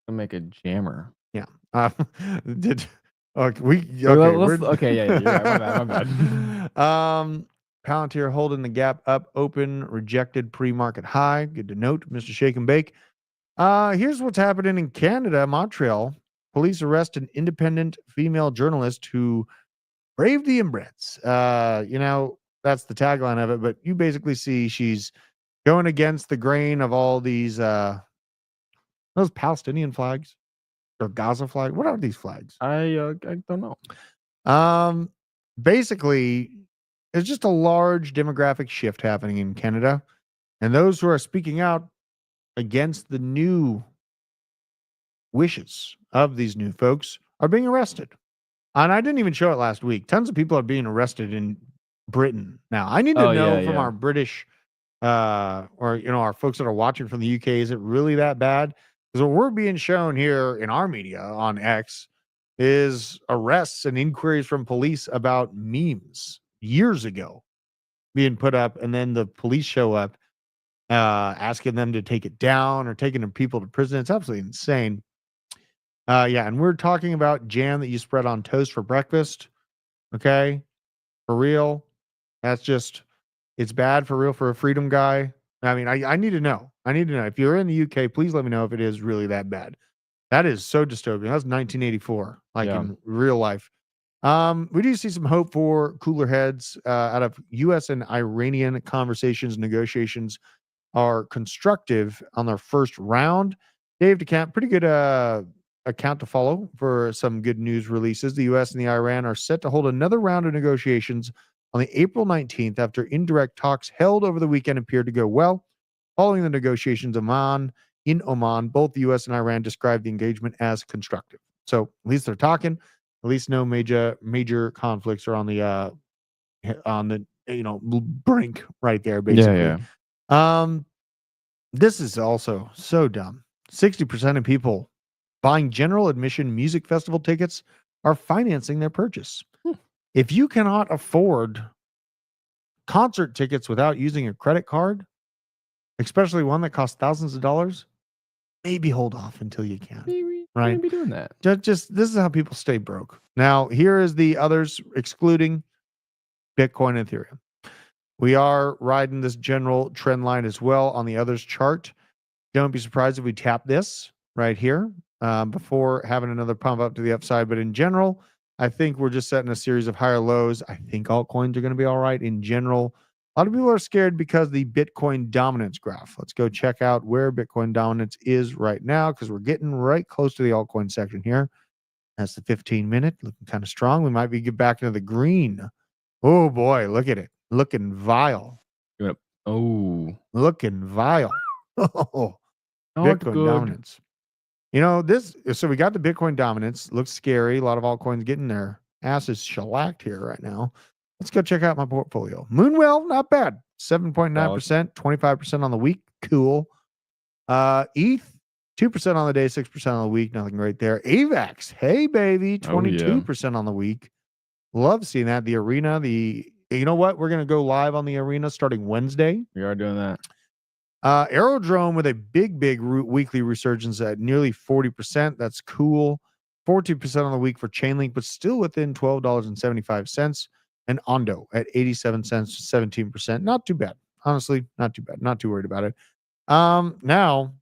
To make a jammer. Yeah. Yeah, You're right. My bad. Palantir holding the gap up, open, rejected pre-market high. Good to note, Mr. Shake and Bake. Here's what's happening in Canada, Montreal. Police arrest an independent female journalist who braved the inbreds. That's the tagline of it, but you basically see she's going against the grain of all these those Palestinian flags or Gaza flag. What are these flags? I don't know. Basically, there's just a large demographic shift happening in Canada, and those who are speaking out against the new wishes of these new folks are being arrested. And I didn't even show it last week. Tons of people are being arrested in Britain now. I need to know from our British or our folks that are watching from the UK, is it really that bad? Because what we're being shown here in our media on X is arrests and inquiries from police about memes years ago being put up, and then the police show up asking them to take it down or taking people to prison. It's absolutely insane. And we're talking about jam that you spread on toast for breakfast. Okay, for real. It's bad for real for a freedom guy. I mean, I need to know. If you're in the UK, please let me know if it is really that bad. That is so dystopian. That's 1984, in real life. We do see some hope for cooler heads out of U.S. and Iranian conversations. Negotiations are constructive on their first round. Dave DeCamp, pretty good account to follow for some good news releases. The U.S. and the Iran are set to hold another round of negotiations on the April 19th after indirect talks held over the weekend appeared to go well. Following the negotiations in Oman, both the U.S. and Iran described the engagement as constructive. So at least they're talking. At least no major conflicts are on the brink right there, basically. This is also so dumb. 60% of people buying general admission music festival tickets are financing their purchase. If you cannot afford concert tickets without using a credit card, especially one that costs thousands of dollars, maybe hold off until you can. Right? Maybe doing that. Just this is how people stay broke. Now, here is the others excluding Bitcoin and Ethereum. We are riding this general trend line as well on the others chart. Don't be surprised if we tap this right here before having another pump up to the upside. But in general, I think we're just setting a series of higher lows. I think altcoins are going to be all right in general. A lot of people are scared because the Bitcoin dominance graph. Let's go check out where Bitcoin dominance is right now, because we're getting right close to the altcoin section here. That's the 15-minute, looking kind of strong. We might be get back into the green. Oh boy, look at it, looking vile. Looking vile. Oh, Bitcoin dominance. So we got the Bitcoin dominance. Looks scary. A lot of altcoins getting their asses shellacked here right now. Let's go check out my portfolio. Moonwell, not bad. 7.9%, 25% on the week. Cool. ETH, 2% on the day, 6% on the week. Nothing great there. AVAX, hey, baby, 22% on the week. Love seeing that. The arena, you know what? We're going to go live on the arena starting Wednesday. We are doing that. Aerodrome with a big weekly resurgence at nearly 40%. That's cool. 14% on the week for Chainlink, but still within $12.75. And Ondo at 87 cents, 17%. Not too bad. Honestly, not too bad. Not too worried about it. Now,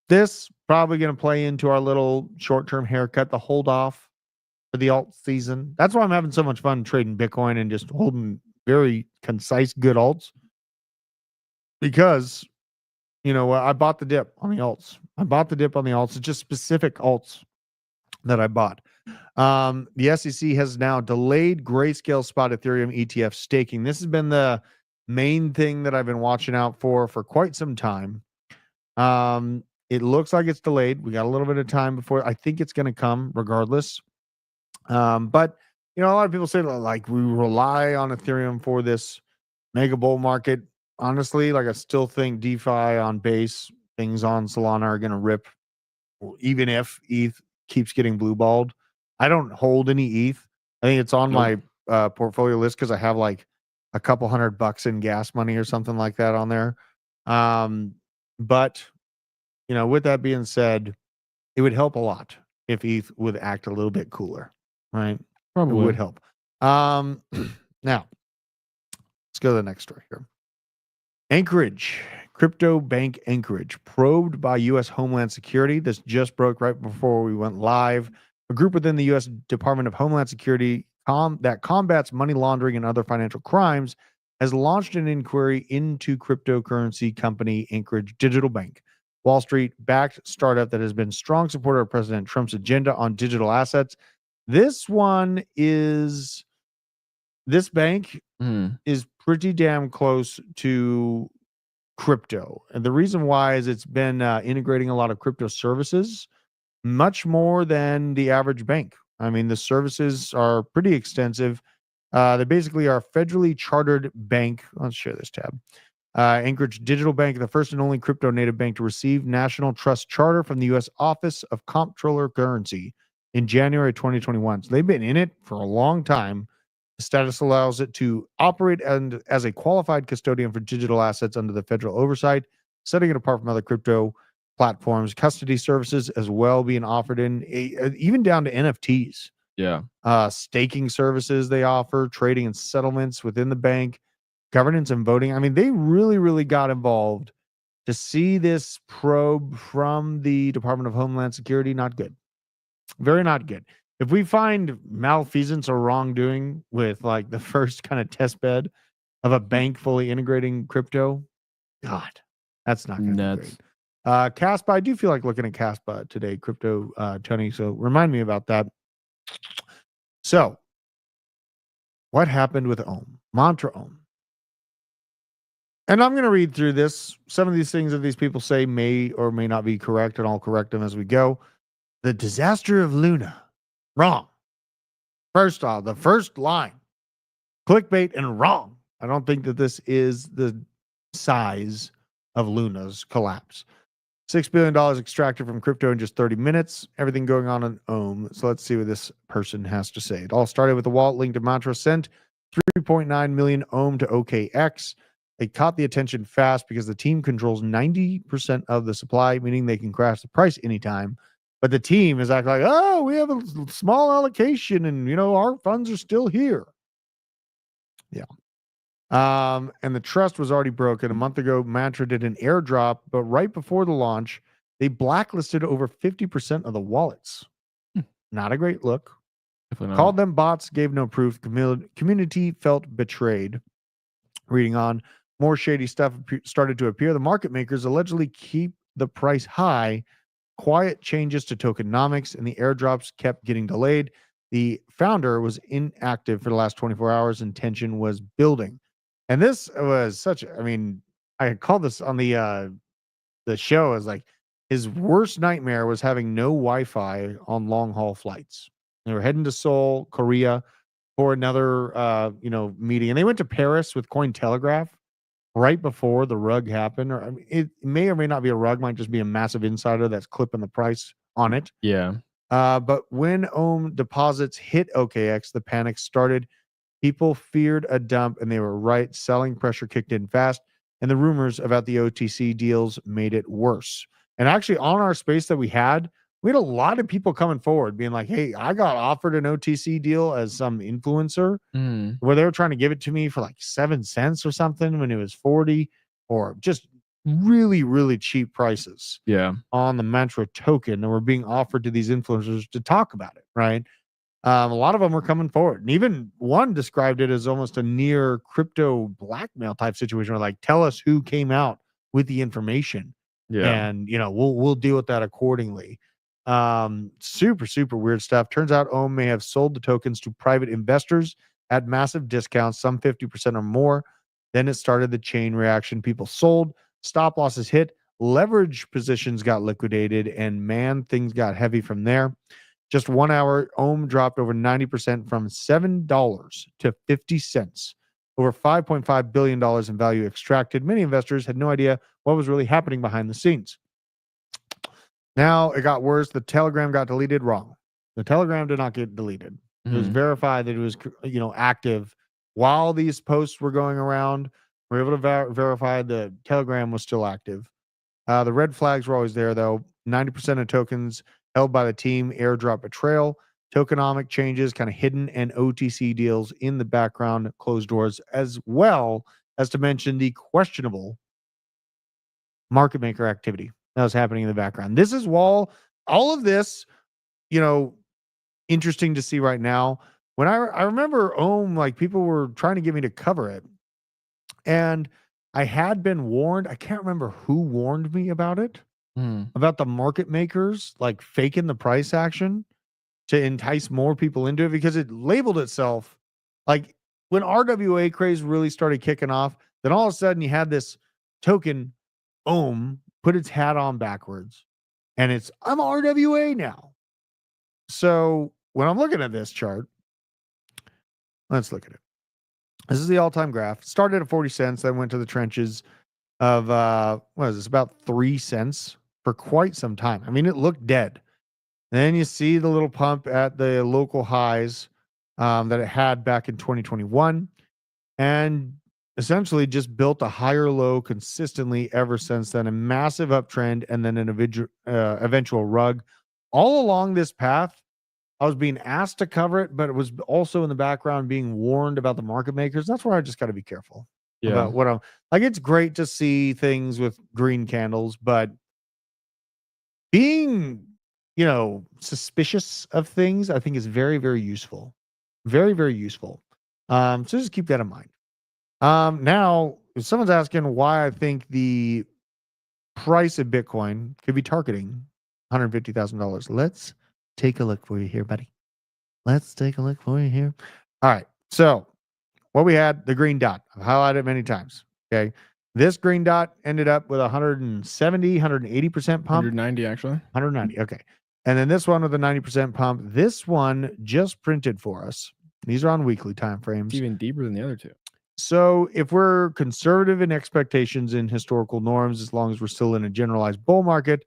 this probably going to play into our little short-term haircut, the hold off for the alt season. That's why I'm having so much fun trading Bitcoin and just holding very concise, good alts. Because, I bought the dip on the alts. It's just specific alts that I bought. The SEC has now delayed grayscale spot Ethereum ETF staking. This has been the main thing that I've been watching out for quite some time. It looks like it's delayed. We got a little bit of time before. I think it's going to come regardless. But a lot of people say we rely on Ethereum for this mega bull market. Honestly, I still think DeFi on Base, things on Solana are going to rip, even if ETH keeps getting blue balled. I don't hold any ETH. I think it's on my portfolio list because I have a couple $100 in gas money or something like that on there. But with that being said, it would help a lot if ETH would act a little bit cooler, right? Probably it would help. Now, let's go to the next story here. Anchorage, crypto bank Anchorage, probed by U.S. Homeland Security. This just broke right before we went live. A group within the U.S. Department of Homeland Security that combats money laundering and other financial crimes has launched an inquiry into cryptocurrency company Anchorage Digital Bank, Wall Street-backed startup that has been strong supporter of President Trump's agenda on digital assets. This bank is pretty damn close to crypto. And the reason why is it's been integrating a lot of crypto services, much more than the average bank. I mean, the services are pretty extensive. They basically are a federally chartered bank. Let's share this tab. Anchorage Digital Bank, the first and only crypto native bank to receive National Trust Charter from the U.S. Office of Comptroller Currency in January 2021. So they've been in it for a long time. The status allows it to operate as a qualified custodian for digital assets under the federal oversight, setting it apart from other crypto platforms. Custody services as well being offered even down to NFTs. Yeah. Staking services they offer, trading and settlements within the bank, governance and voting. I mean, they really, really got involved. To see this probe from the Department of Homeland Security, not good. Very not good. If we find malfeasance or wrongdoing with like the first kind of test bed of a bank fully integrating crypto, God, that's not going to be great. Caspa, I do feel like looking at Caspa today, crypto, Tony. So remind me about that. So, what happened with Ohm? Mantra Ohm. And I'm going to read through this. Some of these things that these people say may or may not be correct, and I'll correct them as we go. The disaster of Luna. Wrong. First off, the first line. Clickbait and wrong. I don't think that this is the size of Luna's collapse. $6 billion extracted from crypto in just 30 minutes. Everything going on in Ohm. So let's see what this person has to say. It all started with a wallet linked to Mantra sent 3.9 million Ohm to OKX. They caught the attention fast because the team controls 90% of the supply, meaning they can crash the price anytime. But the team is acting like, oh, we have a small allocation and, our funds are still here. Yeah. And the trust was already broken. A month ago, Mantra did an airdrop, but right before the launch, they blacklisted over 50% of the wallets. Not a great look. Called them bots, gave no proof. Community felt betrayed. Reading on, more shady stuff started to appear. The market makers allegedly keep the price high. Quiet changes to tokenomics, and the airdrops kept getting delayed. The founder was inactive for the last 24 hours, and tension was building. And this was I called this on the show as like his worst nightmare was having no Wi-Fi on long-haul flights. They were heading to Seoul, Korea for another meeting. And they went to Paris with Cointelegraph right before the rug happened. Or it may or may not be a rug, might just be a massive insider that's clipping the price on it. Yeah. But when Ohm deposits hit OKX, the panic started. People feared a dump, and they were right. Selling pressure kicked in fast, and the rumors about the OTC deals made it worse. And actually, on our space that we had a lot of people coming forward being like, hey, I got offered an OTC deal as some influencer where they were trying to give it to me for like 7 cents or something when it was 40, or just really, really cheap prices on the Mantra token. And were being offered to these influencers to talk about it, right? A lot of them were coming forward. And even one described it as almost a near crypto blackmail type situation where like, tell us who came out with the information. And, we'll deal with that accordingly. Super, super weird stuff. Turns out Ohm may have sold the tokens to private investors at massive discounts, some 50% or more. Then it started the chain reaction. People sold, stop losses hit, leverage positions got liquidated, and things got heavy from there. Just 1 hour, Ohm dropped over 90% from $7 to 50 cents. Over $5.5 billion in value extracted. Many investors had no idea what was really happening behind the scenes. Now it got worse. The Telegram got deleted. Wrong. The Telegram did not get deleted. It was verified that it was, active while these posts were going around. We were able to verify the Telegram was still active. The red flags were always there, though. 90% of tokens held by the team airdrop betrayal. tokenomic changes, kind of hidden and OTC deals in the background, closed doors, as well as to mention the questionable market maker activity that was happening in the background. This is all of this, interesting to see right now. When I remember like people were trying to get me to cover it, and I had been warned. I can't remember who warned me about it, about the market makers like faking the price action to entice more people into it, because it labeled itself like when RWA craze really started kicking off, then all of a sudden you had this token put its hat on backwards, and I'm RWA now. So when I'm looking at this chart, let's look at it. This is the all-time graph. Started at 40 cents, then went to the trenches of what is this, about 3 cents for quite some time. I mean, it looked dead. Then you see the little pump at the local highs that it had back in 2021, and essentially just built a higher low consistently ever since then. A massive uptrend, and then an eventual rug. All along this path, I was being asked to cover it, but it was also in the background being warned about the market makers. That's where I just got to be careful about what I'm like. It's great to see things with green candles, but being suspicious of things, I think, is very, very useful. Very, very useful. So just keep that in mind. Now, if someone's asking why I think the price of Bitcoin could be targeting $150,000, let's take a look for you here, buddy. Let's take a look for you here. All right. So what we had, the green dot. I've highlighted it many times. Okay. This green dot ended up with 170, 180% pump. 190, actually. 190. Okay. And then this one with a 90% pump. This one just printed for us. These are on weekly time frames. It's even deeper than the other two. So if we're conservative in expectations in historical norms, as long as we're still in a generalized bull market,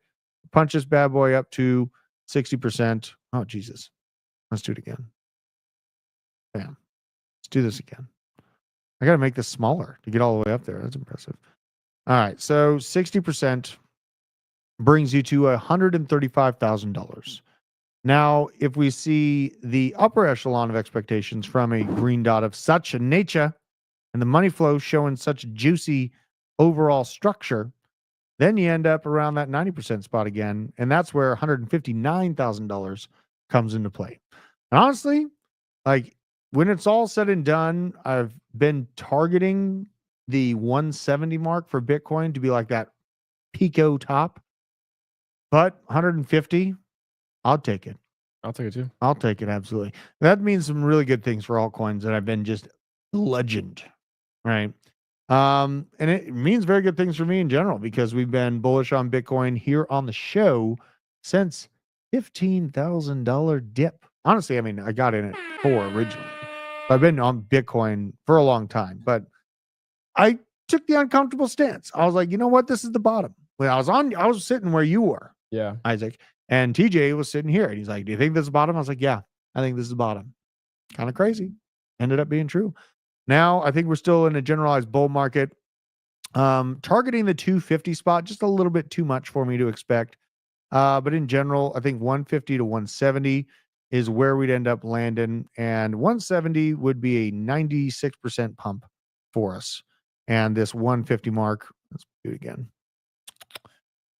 punch this bad boy up to 60%. Oh, Jesus. Let's do it again. Bam. Let's do this again. I got to make this smaller to get all the way up there. That's impressive. All right. So 60% brings you to $135,000. Now, if we see the upper echelon of expectations from a green dot of such a nature, and the money flow showing such juicy overall structure, then you end up around that 90% spot again. And that's where $159,000 comes into play. And honestly, like when it's all said and done, I've been targeting the 170 mark for Bitcoin to be like that Pico top. But 150, I'll take it. I'll take it too. I'll take it, absolutely. That means some really good things for altcoins that have been just legend, right? And it means very good things for me in general, because we've been bullish on Bitcoin here on the show since $15,000 dip. Honestly, I mean, I got in at 4 originally. I've been on Bitcoin for a long time, but I took the uncomfortable stance. I was like, you know what? This is the bottom. When I was sitting where you were. Yeah. Isaac. And TJ was sitting here, and he's like, do you think this is the bottom? I was like, yeah, I think this is the bottom. Kind of crazy. Ended up being true. Now, I think we're still in a generalized bull market. Targeting the 250 spot, just a little bit too much for me to expect. But in general, I think 150 to 170 is where we'd end up landing. And 170 would be a 96% pump for us. And this 150 mark, let's do it again.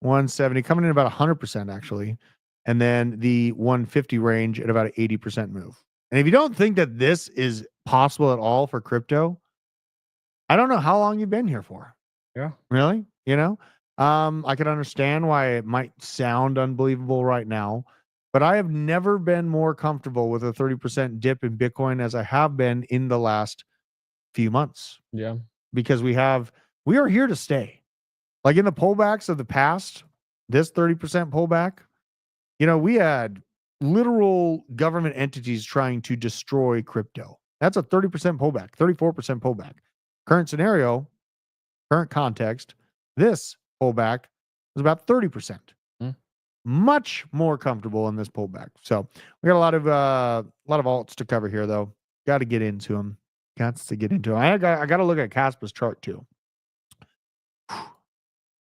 170 coming in about 100% actually. And then the 150 range at about an 80% move. And if you don't think that this is possible at all for crypto, I don't know how long you've been here for. Yeah. Really? I can understand why it might sound unbelievable right now, but I have never been more comfortable with a 30% dip in Bitcoin as I have been in the last few months. Yeah. Because we are here to stay. Like in the pullbacks of the past, this 30% pullback, we had literal government entities trying to destroy crypto. That's a 30% pullback, 34% pullback. Current scenario, current context, this pullback was about 30%. Much more comfortable in this pullback. So we got a lot of alts to cover here, though. Got to get into them. I got to look at Caspa's chart too.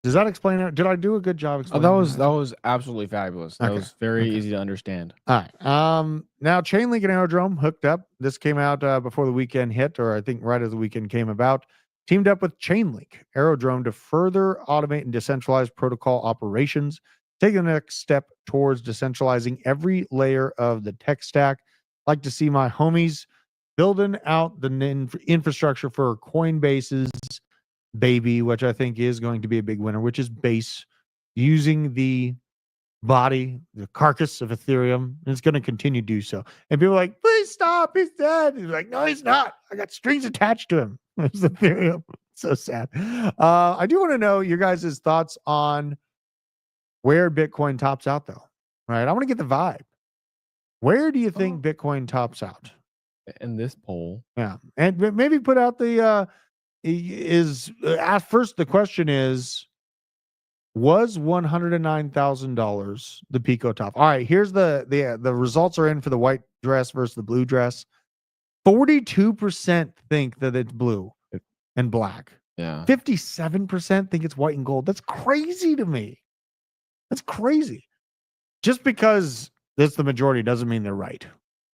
Does that explain it? Did I do a good job Oh, explaining that was absolutely fabulous. That Okay, was very okay. easy to understand. All right. Now Chainlink and Aerodrome hooked up. This came out before the weekend hit, or I think right as the weekend came about. Teamed up with Chainlink, Aerodrome to further automate and decentralize protocol operations, taking the next step towards decentralizing every layer of the tech stack. Like to see my homies building out the infrastructure for Coinbase's baby, which I think is going to be a big winner, which is Base, using the body, the carcass of Ethereum, and it's going to continue to do so. And people are like, please stop, he's dead. He's like, no, he's not. I got strings attached to him. It's Ethereum. So sad. I do want to know your guys' thoughts on where Bitcoin tops out, though. Right? I want to get the vibe. Where do you think Bitcoin tops out? In this poll, Yeah, and maybe put out the at first the question is, was $109,000 the Pico top? All right, here's the results are in for the white dress versus the blue dress. 42% think that it's blue and black. yeah. 57% think it's white and gold. That's crazy to me. That's crazy. Just because it's the majority doesn't mean they're right.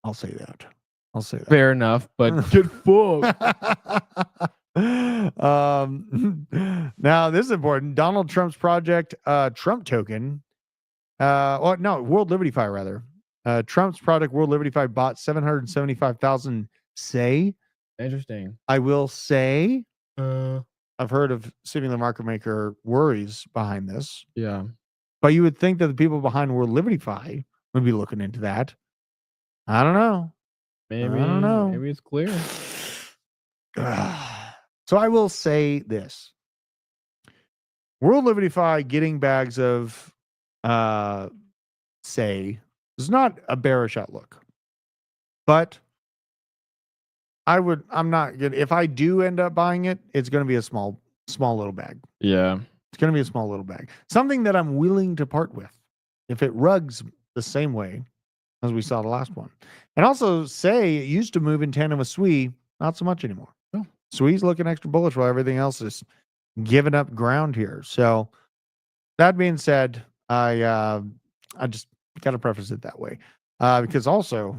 I'll say that. Fair enough, but get fucked. Now this is important. Donald Trump's project, Trump token. World Liberty Fi rather. Trump's project, World Liberty Fi, bought 775,000. Say, Interesting. I will say, I've heard of Simular Market Maker worries behind this, Yeah. but you would think that the people behind World Liberty Fi would be looking into that. I don't know. Maybe I don't know. Maybe it's clear. So I will say this. World Liberty Fi getting bags of say is not a bearish outlook. But I'm not gonna, if I do end up buying it, it's gonna be a small little bag. Yeah. It's gonna be a small little bag. Something that I'm willing to part with if it rugs the same way as we saw the last one. And also say it used to move in tandem with SWE, not so much anymore. Oh. SWE's looking extra bullish while everything else is giving up ground here. So that being said, I just got to preface it that way. Because also,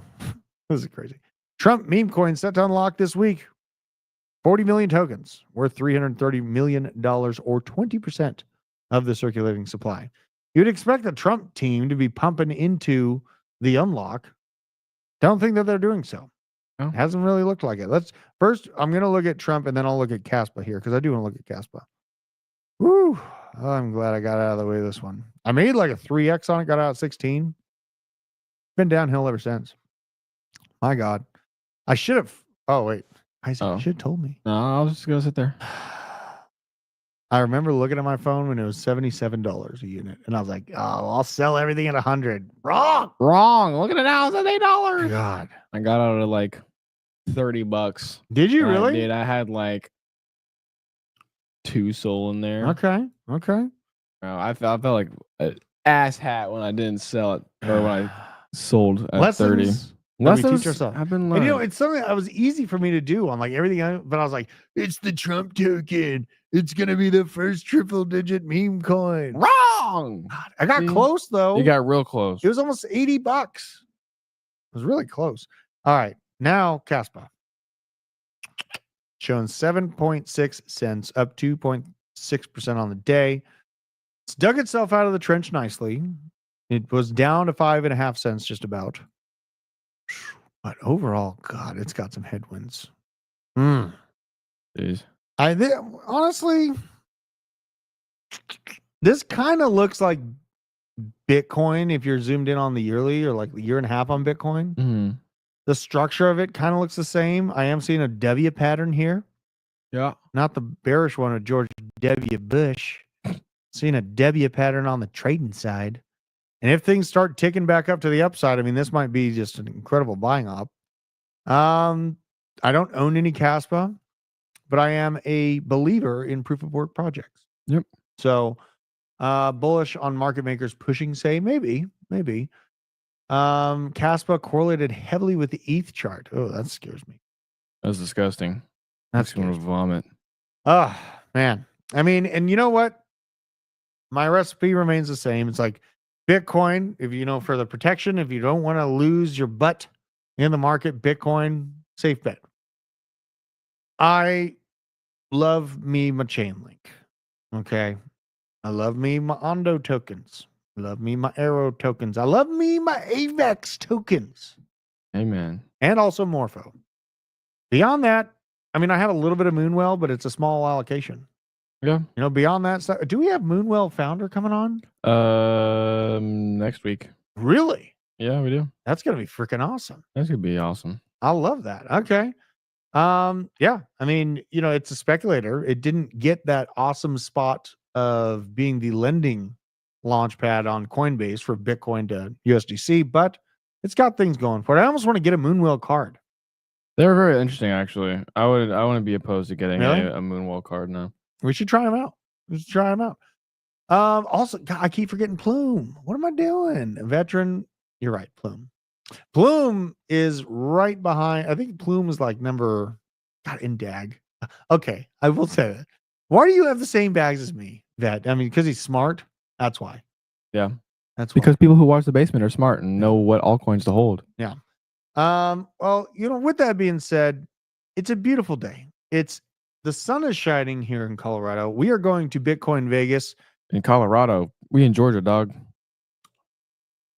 this is crazy. Trump meme coin set to unlock this week. 40 million tokens worth $330 million or 20% of the circulating supply. You'd expect the Trump team to be pumping into the unlock. Don't think that they're doing so. No. It hasn't really looked like it. First, I'm going to look at Trump and then I'll look at Caspa here because I do want to look at Caspa. Woo. Oh, I'm glad I got out of the way of this one. I made like a 3x on it, got out at 16. Been downhill ever since. My God. I should have. Oh, wait. I should have told me. No, I was just going to sit there. I remember looking at my phone when it was $77 a unit. And I was like, oh, I'll sell everything at 100. Wrong. Look at it now. It's at $8. God. I got out at like $30. Did you really? I did. I had like 2 soul in there. Okay. I felt like an ass hat when I didn't sell it or when I sold at 30. Lessons teach ourselves. I've been And learning. it's something that was easy for me to do on like everything, but I was like, it's the Trump token. It's gonna be the first triple digit meme coin. Wrong. God, I got See? close though. You got real close. It was almost $80. It was really close. All right, now Caspa showing 7.6 cents, up 2.6% on the day. It's dug itself out of the trench nicely. It was down to 5.5 cents, just about. But overall, God, it's got some headwinds. Jeez. Honestly, this kind of looks like Bitcoin if you're zoomed in on the yearly or like a year and a half on Bitcoin. Mm-hmm. The structure of it kind of looks the same. I am seeing a W pattern here. Yeah. Not the bearish one of George W. Bush. Seeing a W pattern on the trading side. And if things start ticking back up to the upside, I mean, this might be just an incredible buying op. I don't own any Caspa, but I am a believer in proof of work projects. Yep. So bullish on market makers pushing, say, maybe. Caspa correlated heavily with the ETH chart. Oh, that scares me. That's disgusting. That's going to vomit. Oh, man. I mean, and you know what? my recipe remains the same. It's like Bitcoin, if you know, for the protection, if you don't want to lose your butt in the market, Bitcoin, safe bet. I love me my Chainlink. Okay. I love me my Ondo tokens. I love me my Arrow tokens. I love me my AVAX tokens. Amen. And also Morpho. Beyond that, I mean, I have a little bit of Moonwell, but it's a small allocation. Yeah. You know, beyond that stuff, do we have Moonwell founder coming on? Next week. Really? Yeah, we do. That's gonna be freaking awesome. That's gonna be awesome. I love that. Okay. Yeah. I mean, you know, it's a speculator. It didn't get that awesome spot of being the lending launchpad on Coinbase for Bitcoin to USDC, but it's got things going for it. I almost want to get a Moonwell card. They're very interesting, actually. I wouldn't be opposed to getting Really? a Moonwell card now. We should try them out. Also, God, I keep forgetting Plume. What am I doing? Veteran. You're right, Plume. Plume is right behind. I think Plume is like number. God, in DAG. Okay, I will say that. Why do you have the same bags as me, Vet? I mean, because he's smart. That's why. Yeah, that's why. because people who watch the basement are smart and know what altcoins to hold. Yeah. Well, you know, with that being said, it's a beautiful day. The sun is shining here in Colorado. We are going to Bitcoin Vegas. In Colorado, we in Georgia, dog.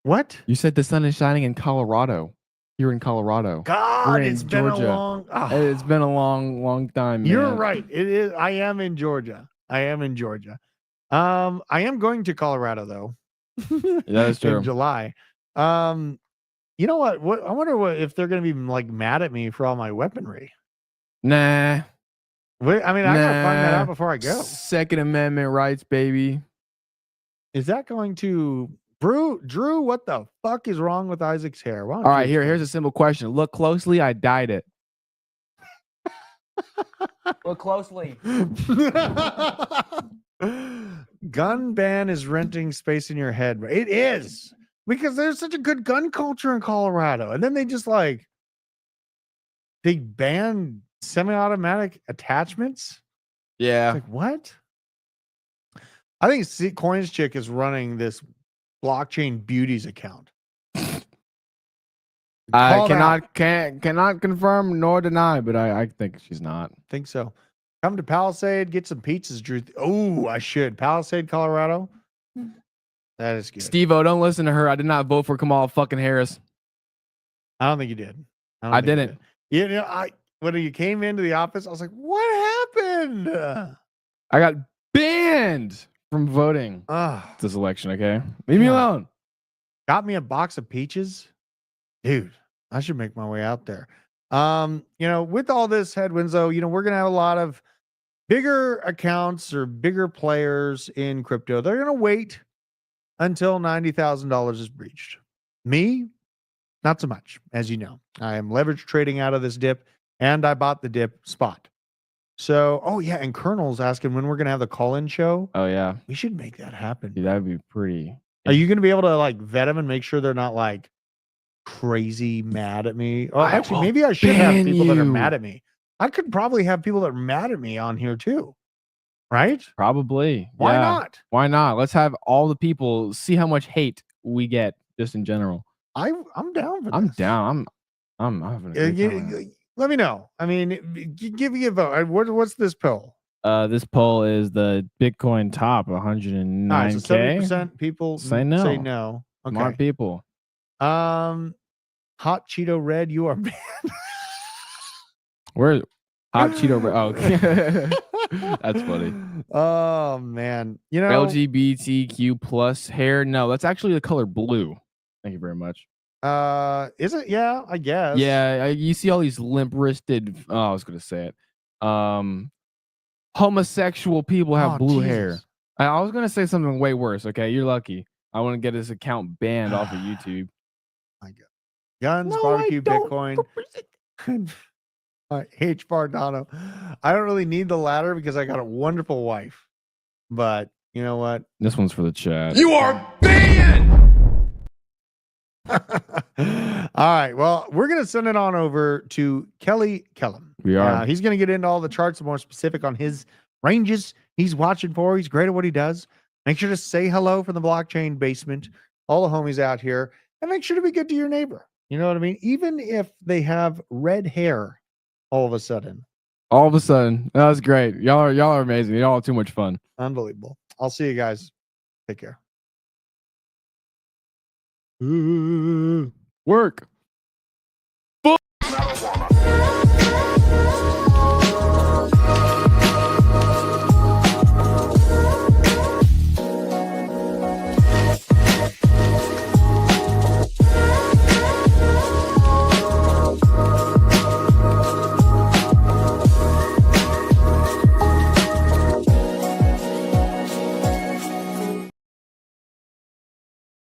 What? You said the sun is shining in Colorado. You're in Colorado. God, in it's been a Georgia. long. It's been a long time. You're man. right. It is. I am in Georgia. I am going to Colorado though. That is true. In July. You know what? I wonder if they're going to be like mad at me for all my weaponry. Nah. Wait, I mean, I gotta find that out before I go. Second Amendment rights, baby. Is that going to Drew? What the fuck is wrong with Isaac's hair? Why don't All right, you here's a simple question. Look closely. I dyed it. Look closely. Gun ban is renting space in your head. It is, because there's such a good gun culture in Colorado, and then they just like they ban semi-automatic attachments. Yeah. Like what? I think Coins Chick is running this blockchain beauties account. I cannot confirm nor deny, but I think she's not. Think so. Come to Palisade, get some pizzas, Drew. Oh, I should. Palisade, Colorado. That is good. Steve-O, don't listen to her. I did not vote for Kamala fucking Harris. I don't think you did. I didn't. You know, when you came into the office, I was like, what happened? I got banned from voting this election, okay? Leave me alone. Got me a box of peaches. Dude, I should make my way out there. You know, with all this headwinds, though, you know, we're going to have a lot of bigger accounts or bigger players in crypto. They're going to wait until $90,000 is breached. Me, not so much, as you know. I am leverage trading out of this dip, and I bought the dip spot. So, oh yeah, and Colonel's asking when we're going to have the call-in show. Oh, yeah. We should make that happen. Dude, that would be pretty. Are you going to be able to like vet them and make sure they're not like crazy mad at me? Oh, actually, maybe I should have people that are mad at me. I could probably have people that are mad at me on here too. Right? Probably. Why not? Why not? Let's have all the people see how much hate we get just in general. I'm down for this. I'm down. I'm having a good time. Let me know. I mean, give me a vote. What's this poll? This poll is the Bitcoin top 109K. So 70% people say no. Say no. Okay. Smart people. Hot Cheeto Red, you are banned. Where Hot Cheeto Red? Oh, that's funny. Oh man, you know, LGBTQ plus hair. No, that's actually the color blue. Thank you very much. Is it? Yeah, I guess. Yeah, you see all these limp-wristed. Oh, I was gonna say it. Homosexual people have blue hair. I was gonna say something way worse. Okay, you're lucky. I want to get his account banned off of YouTube. My God. Guns, barbecue, Bitcoin. H. Bardano. I don't really need the latter because I got a wonderful wife. But you know what? This one's for the chat. You are banned! All right. Well, we're going to send it on over to Kelly Kellum. We are. He's going to get into all the charts, more specific on his ranges he's watching for. He's great at what he does. Make sure to say hello from the blockchain basement, all the homies out here, and make sure to be good to your neighbor. You know what I mean? Even if they have red hair all of a sudden. All of a sudden. That was great. Y'all are amazing. Y'all are too much fun. Unbelievable. I'll see you guys. Take care. Work.